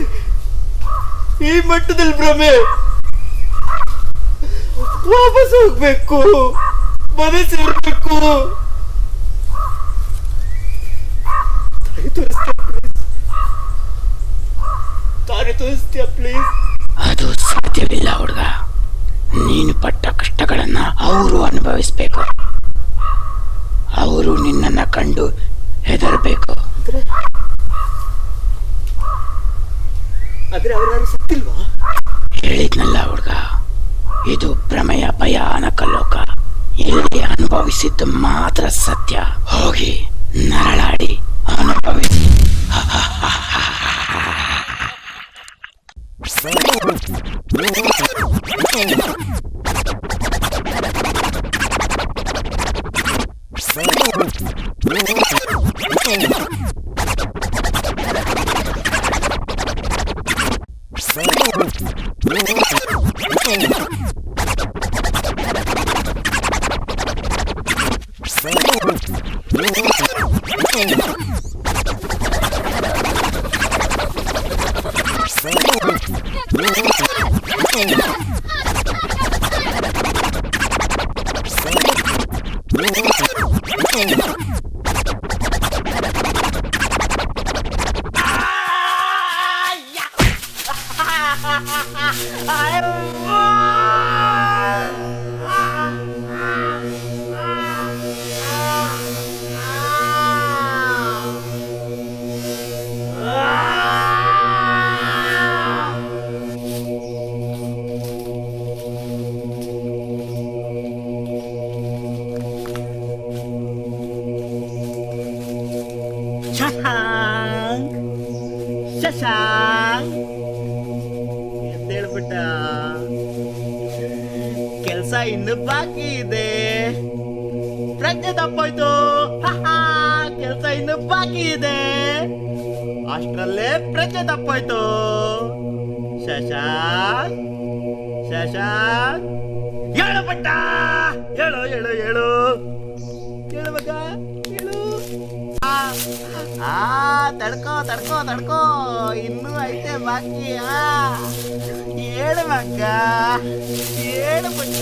ಈ ಮಟ್ಟದಲ್ಲಿ ಭ್ರಮೆ. ವಾಪಸ್ ಹೋಗ್ಬೇಕು, ಮನೆ ಸೇರ್ಬೇಕು. ದಾರಿ ತೋರಿಸ್ತೀಯಾ ಪ್ಲೀಸ್? ಅದು ಸಾಧ್ಯವಿಲ್ಲ ಹುಡುಗ. ನೀನು ಪಟ್ಟ ಕಷ್ಟಗಳನ್ನ ಅವರು ಅನುಭವಿಸ್ಬೇಕು. ಅವರು ನಿನ್ನನ್ನ ಕಂಡು ಹೆದರ್ಬೇಕು. ಆದ್ರೆ ಅವ್ರು ಸತ್ತಿಲ್ವಾ? ಹೇಳಿದ್ನಲ್ಲ ಹುಡುಗ, ಇದು ಭ್ರಮೆಯ ಭಯಾನಕ ಲೋಕ. ಇಲ್ಲಿ ಅನುಭವಿಸಿದ್ದು ಮಾತ್ರ ಸತ್ಯ. ಹೋಗಿ ನರಳಾಡಿ ಅನುಭವಿಸಿ. ಎದ್ದೇಳ್ಬಿಟ್ಟ. ಕೆಲ್ಸ ಇನ್ನು ಬಾಕಿ ಇದೆ. ಪ್ರಜ್ಞೆ ತಪ್ಪೋಯ್ತು. ಕೆಲ್ಸ ಇನ್ನು ಬಾಕಿ ಇದೆ. ಅಷ್ಟರಲ್ಲೇ ಪ್ರಜ್ಞೆ ತಪ್ಪೋಯ್ತು. ಶಶಾಂಕ್, ಶಶಾಂಕ್, ಹೇಳು ಪಟ್ಟ, ಹೇಳು ಹೇಳು ಹೇಳು ಹೇಳು ಮಗ, ಹೇಳು. ತಡ್ಕೋ ತಡ್ಕೋ ತಡ್ಕೋ, ಇನ್ನೂ ಐತೆ ಬಾಕಿ. ಹೇಳು ಮಗ, ಹೇಳು ಪುಟ್ಟ,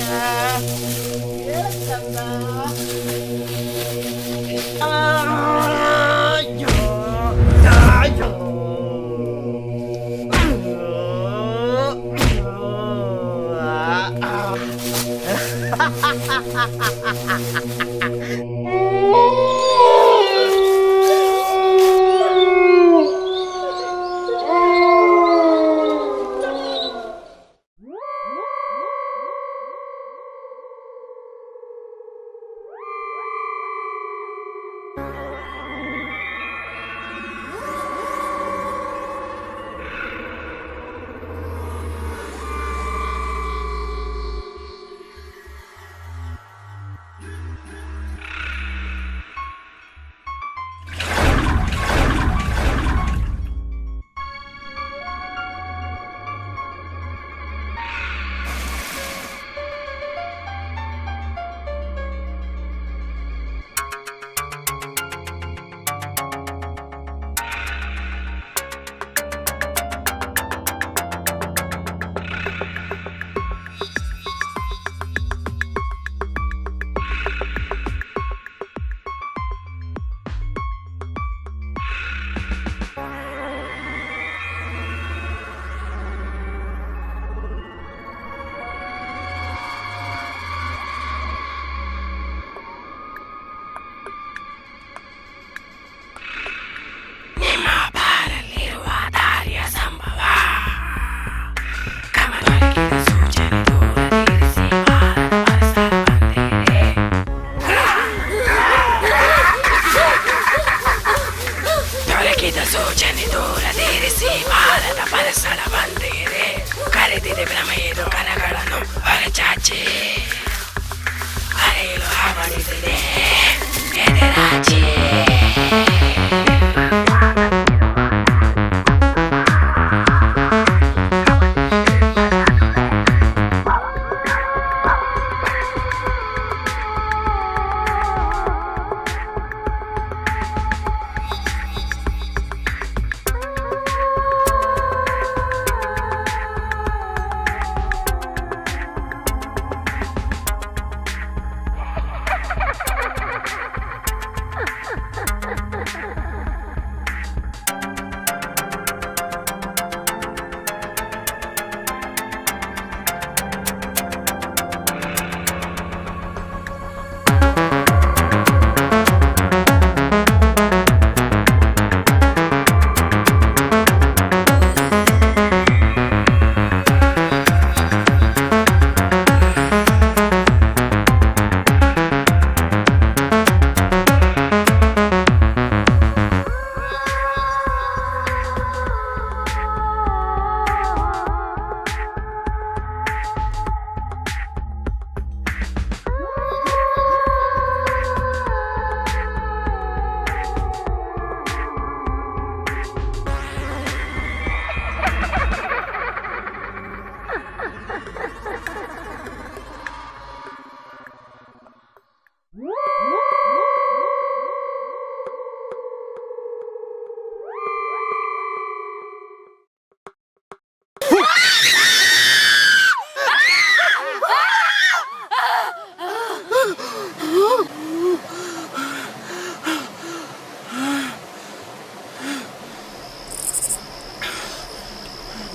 ಹೇಳು ಚಂದ. ಅಯ್ಯೋ, ಅಯ್ಯೋ. ಸೂಚನೆ ದೂರದಿರಿಸಿ ಭಾರತ ಪರಸಳ ಬಂದಿದೆ. ಕರೆದಿದೆ ಭ್ರಮೆಯದು ಕನಗಳನ್ನು ಹೊರಚಾಚಿ ಅರೆಯಲು ಹಾವಳಿಸಿದೆ ಎದೆರಾಚಿ.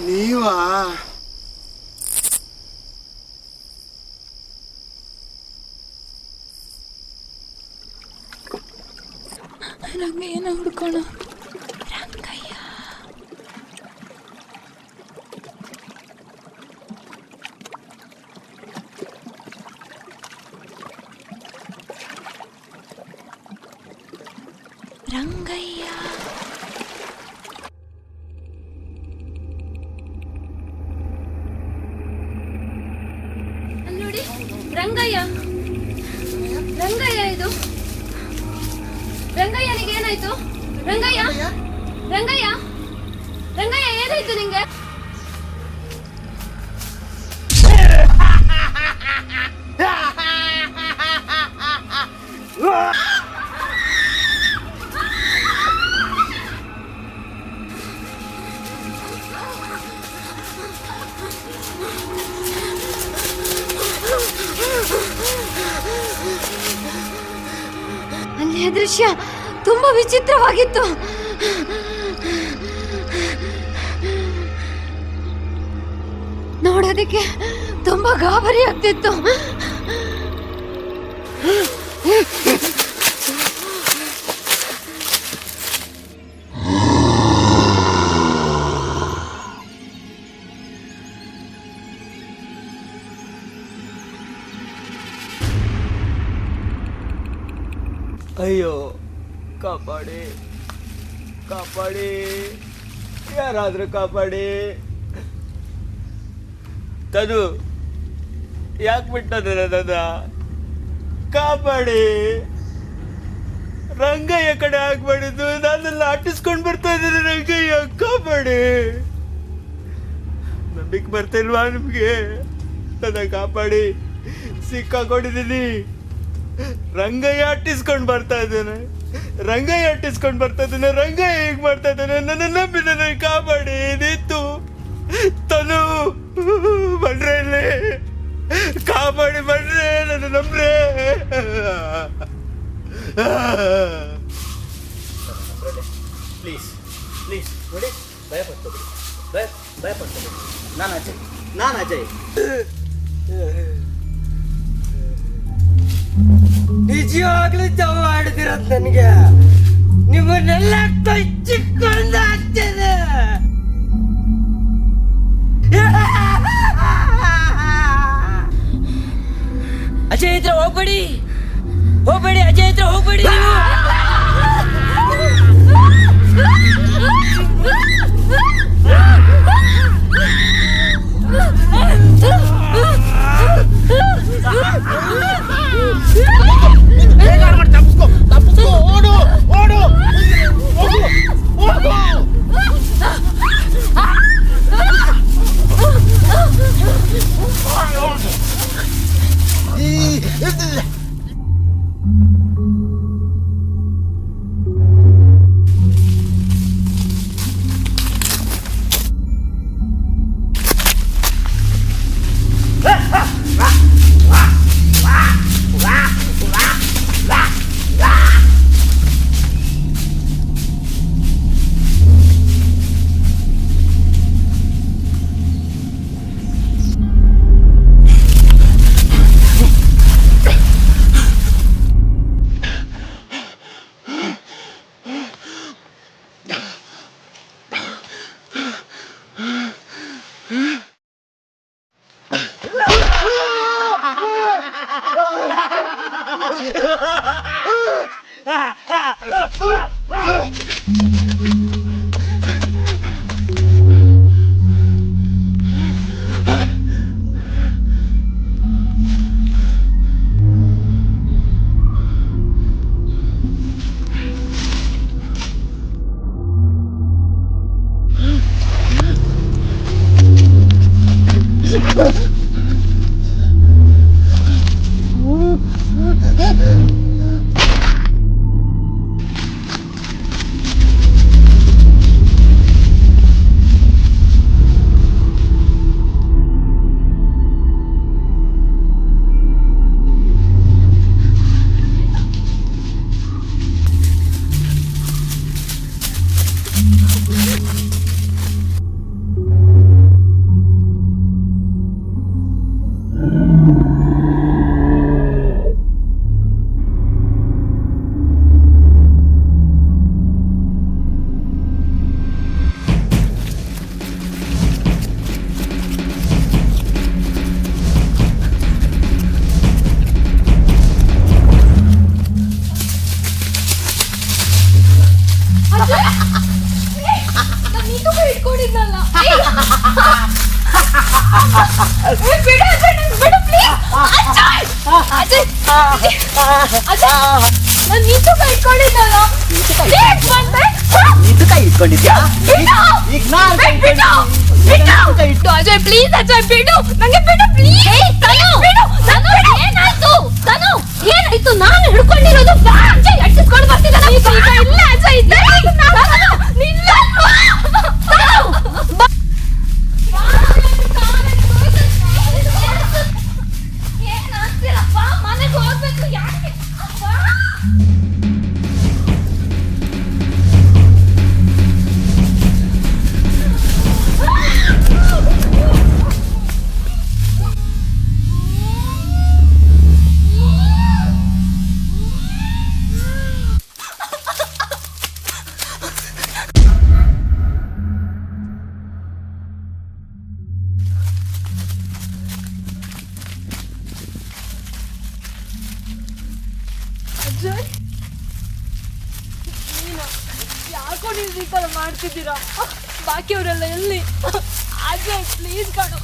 ನೀವಾ? ರಂಗಯ್ಯನ ಹುಡ್ಕೋಣ. ರಂಗಯ್ಯ. ರಂಗಯ್ಯ. ಅಲ್ಲಿ ನೋಡಿ, ರಂಗಯ್ಯ. ರಂಗಯ್ಯ ಇದು. ರಂಗಯ್ಯನಿಗೆ ಏನಾಯ್ತು? ರಂಗಯ್ಯ, ರಂಗಯ್ಯ, ರಂಗಯ್ಯ ಏನಾಯ್ತು ನಿಂಗೆ? ಅಲ್ಲಿಯ ದೃಶ್ಯ ತುಂಬಾ ವಿಚಿತ್ರವಾಗಿತ್ತು. ನೋಡೋದಕ್ಕೆ ತುಂಬಾ ಗಾಬರಿ ಆಗ್ತಿತ್ತು. ಅಯ್ಯೋ, ಕಾಪಾಡಿ, ಕಾಪಾಡಿ, ಯಾರಾದ್ರೂ ಕಾಪಾಡಿ. ತನು ಯಾಕೆ ಬಿಟ್ಟದ ನನ್ನ? ಕಾಪಾಡಿ. ರಂಗಯ್ಯ ಕಡೆ ಆಗ್ಬಾರ್ದು, ನಾನೆಲ್ಲ ಆಟಿಸ್ಕೊಂಡು ಬರ್ತಾ ಇದ್ದೀನಿ. ರಂಗಯ್ಯ, ಕಾಪಾಡಿ. ನಂಬಿಕೆ ಬರ್ತಿಲ್ವಾ ನಿಮ್ಗೆ? ನನ್ನ ಕಾಪಾಡಿ, ಸಿಕ್ಕಾಕೊಂಡಿದ್ದೀನಿ. ರಂಗಯ್ಯ ಅಟ್ಟಿಸ್ಕೊಂಡು ಬರ್ತಾ ಇದ್ದಾನೆ. ರಂಗಯ್ಯ ಹೇಗ್ ಮಾಡ್ತಾ ಇದ್ದಾನೆ? ನನ್ನ ನಂಬಿ ನನ್ನ ಕಾಪಾಡಿ. ನಿಂತು ತನು ಬನ್ರೆ ಇಲ್ಲಿ, ಕಾಪಾಡಿ ಬನ್ರೆ, ನನ್ನ ನಂಬ್ರೆ. ಪ್ಲೀಸ್ ಪ್ಲೀಸ್ ನೋಡಿ, ಭಯ ಪಡ್ಕೋಬೇಡಿ, ಭಯ ಪಡ್ಕೋಬೇಡಿ. ನಾನು ಅಜಯ್. ನಿಜವಾಗ್ಲೂ ಜವ ಮಾಡಿದಿರೋದು ನನಗೆ. ನಿಮ್ಮನ್ನೆಲ್ಲ ಚಿಕ್ಕೊಂಡು ಆಗ್ತದೆ. ಅಜಯ್ ಹತ್ರ ಹೋಗ್ಬೇಡಿ, ಅಜಯ್ ಹತ್ರ ಹೋಗ್ಬೇಡಿ. ತಪ್ಪಿಸ್ಕೋ, ಓಡು, ಓಡು, ಓಡು. ಅಜಯ್ ಪ್ಲೀಸ್ ಅಜಯ್ ಬಿಡು ನಂಗೆ ಬಿಡು ಪ್ಲೀಸ್ ಏನಾಯ್ತು ನಾನು ಹಿಡ್ಕೊಂಡಿರೋದು ಅಜಯ್ ಅಡ್ಡಿಸ್ಕೊಂಡು ಬರ್ತಿದ್ದಾನೆ ಇಲ್ಲ ಅಜಯ್ ನಿಲ್ಲ ಏನಾಗ್ತಿರಪ್ಪ ಮನೆಗೆ ಹೋಗ್ಬೇಕು ಯಾಕೆ ಯಾಕೋ ನೀವು ಈ ಥರ ಮಾಡ್ತಿದ್ದೀರಾ? ಬಾಕಿಯವರೆಲ್ಲ ಎಲ್ಲಿ? ಅಜಯ್ ಪ್ಲೀಸ್ ಕಣು,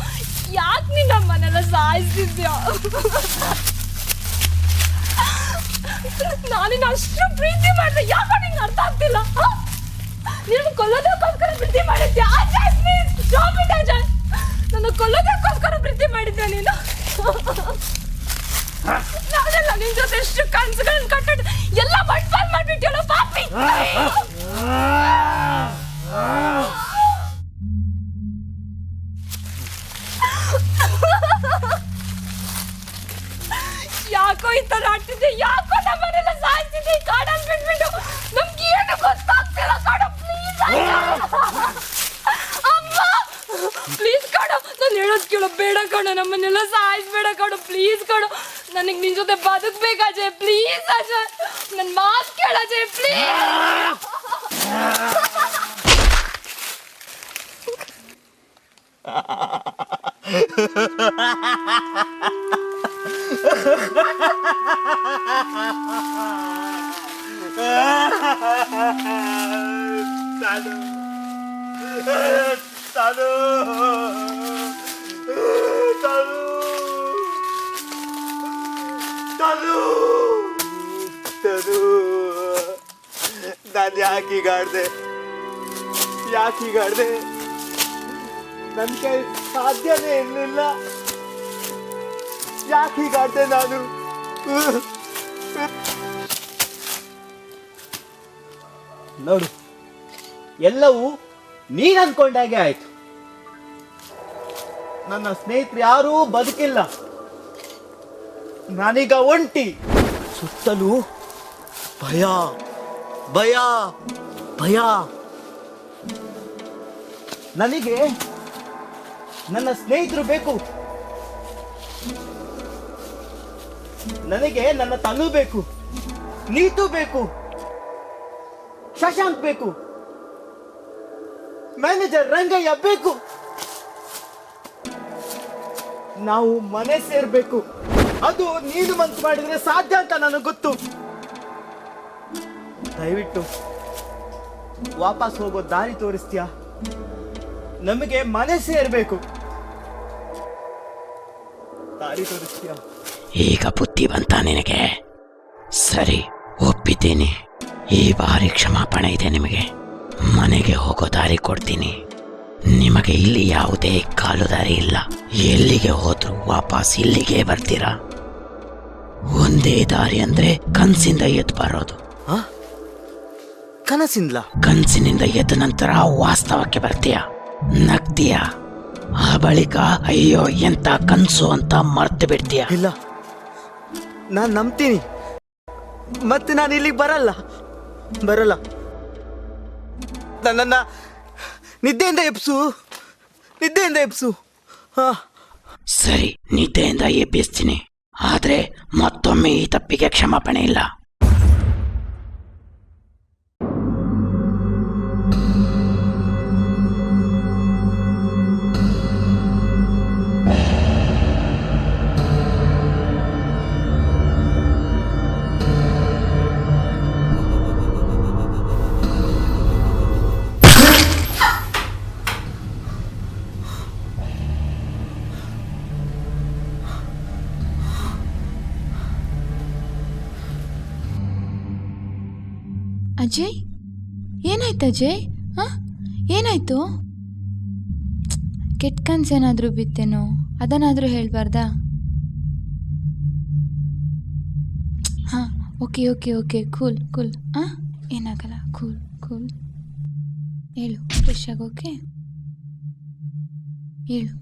ಯಾಕೆ ನೀನು ನಮ್ಮನ್ನೆಲ್ಲ ಸಾಯಿಸ್ತಿದ್ಯಾ? ನಾನಿನ್ನ ಅಷ್ಟು ಪ್ರೀತಿ ಮಾಡಿದೆ, ಯಾಕೋ ನಿಂಗೆ ಅರ್ಥ ಆಗ್ತಿಲ್ಲ? ನೀನು ಕೊಲ್ಲೋದಕ್ಕೋಸ್ಕರ ಪ್ರೀತಿ ಮಾಡಿದ್ಯಾ? Ajay please stop it Ajay. ನನ್ನ ಕೊಲ್ಲೋದಕ್ಕೋಸ್ಕರ ಪ್ರೀತಿ ಮಾಡಿದ್ಯಾ ನೀನು? ನಾನೆಲ್ಲ ನಿನ್ ಜೊತೆ ಎಷ್ಟು ಕನ್ಸುಗಳನ್ನ ಕಟ್ಟಿಟ್ಟು ಎಲ್ಲ ಬಂಡ್ಪಾಲ್ ಮಾಡ್ಬಿಟ್ಟಿಯಲ್ಲ ಪಾಪಿ. ಯಾಕೋ ಈ ತರ ಆಡ್ತಿದ್ದೆ? ಯಾಕೋ ನಮ್ಮನೆಲ್ಲ ಸಾಯ್ತಿದ್ದೆ ಈ ಕಾಡಲ್ಲಿ ಬಿಟ್ಬಿಟ್ಟು? ನಮ್ಗೆ ಏನು ಗೊತ್ತಾಗ್ತಿಲ್ಲ ಕಣೋ, ಪ್ಲೀಸ್ ಅಮ್ಮ ಪ್ಲೀಸ್ ಕಣೋ, ನಾನು ಹೇಳೋದು ಕೇಳೋ, ಬೇಡ ಕಣೋ, ನಮ್ಮನ್ನೆಲ್ಲ ಸಾಯಿಸ್ಬೇಡ ಕಣೋ, ಪ್ಲೀಸ್ ಕಣೋ. ನನಗೆ ನಿನ್ ಜೊತೆ ಬದುಕ್ಬೇಕು ಅಜಯ್, ಪ್ಲೀಸ್ ಅಜಯ್, ನನ್ನ ಮಾತು ಕೇಳ ಅಜಯ್ ಪ್ಲೀಸ್. ನಾನು ಯಾಕೀಗಾಡ್ದೆ ನನ್ನ ಕೈ ಸಾಧ್ಯನೇ ಇರಲಿಲ್ಲ. ಯಾಕೀಗಾಡ್ದೆ ನಾನು? ನೋಡು, ಎಲ್ಲವೂ ನೀನ್ ಅನ್ಕೊಂಡಾಗೆ ಆಯ್ತು. ನನ್ನ ಸ್ನೇಹಿತರು ಯಾರೂ ಬದುಕಿಲ್ಲ, ನಾನೀಗ ಒಂಟಿ. ಸುತ್ತಲೂ ಭಯ ಭಯ ಭಯ. ನನಗೆ ನನ್ನ ಸ್ನೇಹಿತರು ಬೇಕು, ನನಗೆ ನನ್ನ ತನು ಬೇಕು, ನೀತು ಬೇಕು, ಶಶಾಂಕ್ ಬೇಕು, ಮ್ಯಾನೇಜರ್ ರಂಗಯ್ಯ ಬೇಕು. ನಾವು ಮನೆ ಸೇರ್ಬೇಕು. ಅದು ನೀನು ಮನ್ಸು ಮಾಡಿದ್ರೆ ಸಾಧ್ಯ ಅಂತ ನನಗೆ ಗೊತ್ತು. ದಯವಿಟ್ಟು ವಾಪಸ್ ಹೋಗೋ ದಾರಿ ತೋರಿಸ್ತೀಯಾ? ನಮಗೆ ಮನೆ ಸೇರ್ಬೇಕು, ದಾರಿ ತೋರಿಸ್ತೀಯಾ? ಈಗ ಬುದ್ಧಿ ಬಂತ ನಿನಗೆ? ಸರಿ, ಒಪ್ಪಿದ್ದೀನಿ. ಈ ಬಾರಿ ಕ್ಷಮಾಪಣೆ ಇದೆ ನಿಮಗೆ. ಮನೆಗೆ ಹೋಗೋ ದಾರಿ ಕೊಡ್ತೀನಿ. ನಿಮಗೆ ಇಲ್ಲಿ ಯಾವುದೇ ಕಾಲು ದಾರಿ ಇಲ್ಲ. ಎಲ್ಲಿಗೆ ಹೋದ್ರೂ ವಾಪಸ್ ಇಲ್ಲಿಗೆ ಬರ್ತೀರಾ. ಒಂದೇ ದಾರಿ ಅಂದ್ರೆ ಕನ್ಸಿಂದ ಎದ್ದು ಬರೋದು. ಕನಸಿನಿಂದ ಎದ್ದ ನಂತರ ವಾಸ್ತವಕ್ಕೆ ಬರ್ತೀಯ, ನಗ್ತೀಯ. ಆ ಬಳಿಕ ಅಯ್ಯೋ ಎಂತ ಕನ್ಸು ಅಂತ ಮರ್ತು ಬಿಡ್ತೀಯ. ಇಲ್ಲ, ನಾನು ನಂಬ್ತೀನಿ. ಮತ್ತೆ ನಾನು ಇಲ್ಲಿಗೆ ಬರಲ್ಲ. ನನ್ನನ್ನ ನಿದ್ದೆಯಿಂದ ಎಬ್ಸು. ಸರಿ, ನಿದ್ದೆಯಿಂದ ಎಬ್ಬಿಸ್ತೀನಿ. ಆದ್ರೆ ಮತ್ತೊಮ್ಮೆ ಈ ತಪ್ಪಿಗೆ ಕ್ಷಮಾಪಣೆ ಇಲ್ಲ. ಅಜಯ್, ಏನಾಯ್ತು ಅಜಯ್? ಏನಾಯ್ತು? ಕೆಟ್ಟ ಕನ್ಸೇನಾದ್ರೂ ಬಿತ್ತೇನೋ? ಅದನ್ನಾದ್ರೂ ಹೇಳ್ಬಾರ್ದಾ? ಹಾಂ, ಓಕೆ, ಕೂಲ್. ಏನಾಗಲ್ಲ, ಕೂಲ್. ಹೇಳು, ಫ್ರೆಶ್ ಆಗೋಕೆ ಹೇಳು.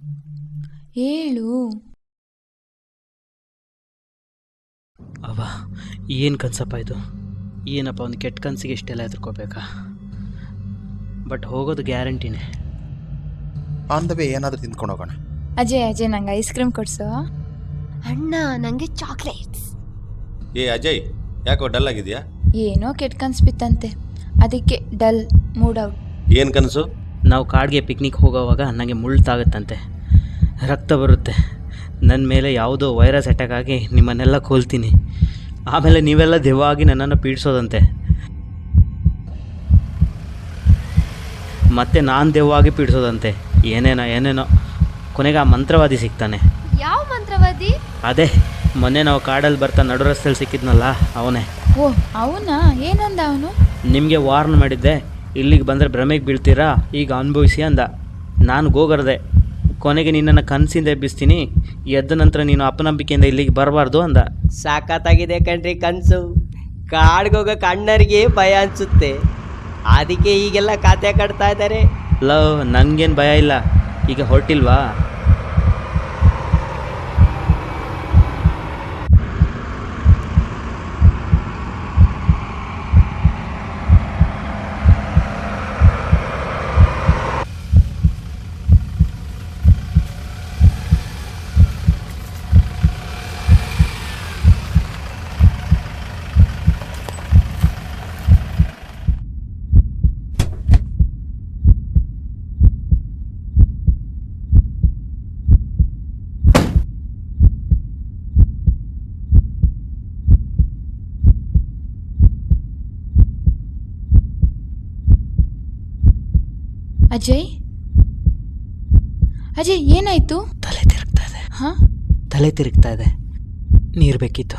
ಅವ ಏನು ಕನ್ಸಪ್ಪ ಇದು? ಏನಪ್ಪ ಒಂದು ಕೆಟ್ಟ ಕನಸಿಗೆ ಇಷ್ಟೆಲ್ಲ ಹೆದರ್ಕೋಬೇಕಾ? ಬಟ್ ಹೋಗೋದು ಗ್ಯಾರಂಟಿನೇ. ಆನ್ ದ ವೇ ಏನಾದರೂ ತಿಂದ್ಕೊಂಡು ಹೋಗೋಣ. ಅಜಯ್ ನಂಗೆ ಐಸ್ ಕ್ರೀಮ್ ಕೊಡ್ಸೋ. ಅಣ್ಣ, ನಂಗೆ ಚಾಕ್ಲೇಟ್ಸ್. ಏ ಅಜಯ್, ಯಾಕೋ ಡಲ್ ಆಗಿದ್ಯಾ? ಏನೋ ಕೆಟ್ಟ ಕನ್ಸು ಬಿತ್ತಂತೆ, ಅದಕ್ಕೆ ಡಲ್, ಮೂಡ್ ಔಟ್. ಏನು ಕನಸು? ನಾವು ಕಾಡಿಗೆ ಪಿಕ್ನಿಕ್ ಹೋಗೋವಾಗ ನನಗೆ ಮುಳ್ಳು ತಾಗುತ್ತಂತೆ, ರಕ್ತ ಬರುತ್ತೆ. ನನ್ನ ಮೇಲೆ ಯಾವುದೋ ವೈರಸ್ ಅಟ್ಯಾಕ್ ಆಗಿ ನಿಮ್ಮನ್ನೆಲ್ಲ ಕೊಲ್ತೀನಿ. ಆಮೇಲೆ ನೀವೆಲ್ಲ ದೆವ್ವ ಆಗಿ ನನ್ನನ್ನು ಪೀಡಿಸೋದಂತೆ. ಮತ್ತೆ ನಾನು ದೆವ್ವ ಆಗಿ ಪೀಡಿಸೋದಂತೆ. ಏನೇನೋ. ಕೊನೆಗೆ ಆ ಮಂತ್ರವಾದಿ ಸಿಗ್ತಾನೆ. ಯಾವ ಮಂತ್ರವಾದಿ? ಅದೇ ಮೊನ್ನೆ ನಾವು ಕಾಡಲ್ಲಿ ಬರ್ತಾ ನಡು ರಸ್ತೆಯಲ್ಲಿ ಸಿಕ್ಕಿದ್ನಲ್ಲ, ಅವನೇ. ಓ, ಅವನಾ? ಏನಂದ ಅವನು? ನಿಮಗೆ ವಾರ್ನ್ ಮಾಡಿದ್ದೆ, ಇಲ್ಲಿಗೆ ಬಂದರೆ ಭ್ರಮೆಗೆ ಬೀಳ್ತೀರಾ, ಈಗ ಅನುಭವಿಸಿ ಅಂದ. ನಾನು ಗೋಗರ್ದೆ. ಕೊನೆಗೆ ನಿನ್ನನ್ನು ಕನಸಿಂದ ಎಬ್ಬಿಸ್ತೀನಿ, ಎದ್ದ ನಂತರ ನೀನು ಅಪನಂಬಿಕೆಯಿಂದ ಇಲ್ಲಿಗೆ ಬರಬಾರ್ದು ಅಂದ. ಸಾಕತ್ತಾಗಿದೆ ಕಣ್ರಿ ಕನಸು. ಕಾಡ್ಗೋಗಕ್ಕೆ ಅಣ್ಣರಿಗೆ ಭಯ ಅನಿಸುತ್ತೆ, ಅದಕ್ಕೆ ಈಗೆಲ್ಲ ಖಾತೆ ಕಟ್ತಾ ಇದ್ದಾರೆ. ನನಗೇನು ಭಯ ಇಲ್ಲ. ಈಗ ಹೊರಟಿಲ್ವಾ? ಅಜಯ್, ಏನಾಯ್ತು? ತಲೆ ತಿರುಗ್ತಾ ಇದೆ. ಹಾಂ, ತಲೆ ತಿರುಗ್ತಾ ಇದೆ. ನೀರು ಬೇಕಿತ್ತು.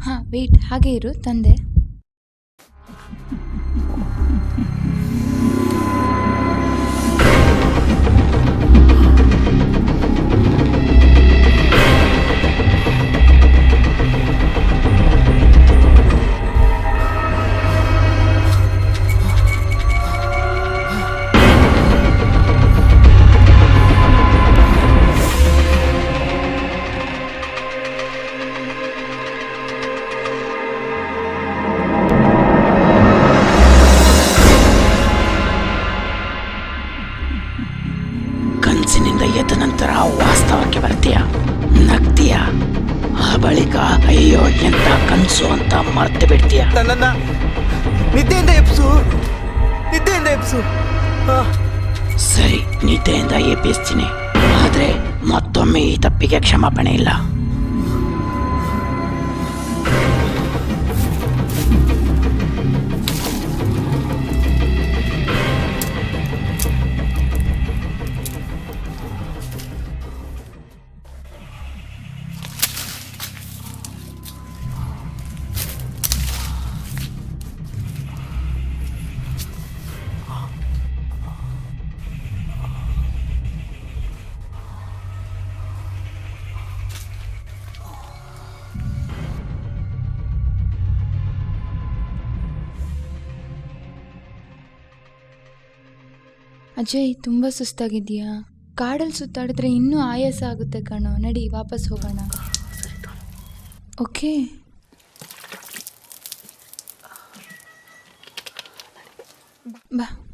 ಹಾಂ, ವೆಯ್ಟ್, ಹಾಗೆ ಇರು, ತಂದೆ. ಕನಸಿನಿಂದ ಎದ್ದ ನಂತರ ವಾಸ್ತವಕ್ಕೆ ಬರ್ತೀಯ, ನಗ್ತೀಯ. ಆ ಬಳಿಕ ಅಯ್ಯೋ ಎಂತ ಕನಸು ಅಂತ ಮರ್ತು ಬಿಡ್ತೀಯ. ನನ್ನನ್ನ ನಿದ್ದೆಯಿಂದ ಎಬ್ಸು. ಸರಿ, ನಿದ್ದೆಯಿಂದ ಎಬ್ಬಿಸ್ತೀನಿ. ಆದ್ರೆ ಮತ್ತೊಮ್ಮೆ ಈ ತಪ್ಪಿಗೆ ಕ್ಷಮಾಪಣೆ ಇಲ್ಲ. ಅಜಯ್ ತುಂಬ ಸುಸ್ತಾಗಿದೆಯಾ? ಕಾಡಲ್ಲಿ ಸುತ್ತಾಡಿದ್ರೆ ಇನ್ನೂ ಆಯಾಸ ಆಗುತ್ತೆ ಕಣೋ. ನಡಿ ವಾಪಸ್ ಹೋಗೋಣ. ಓಕೆ. ಬಾ.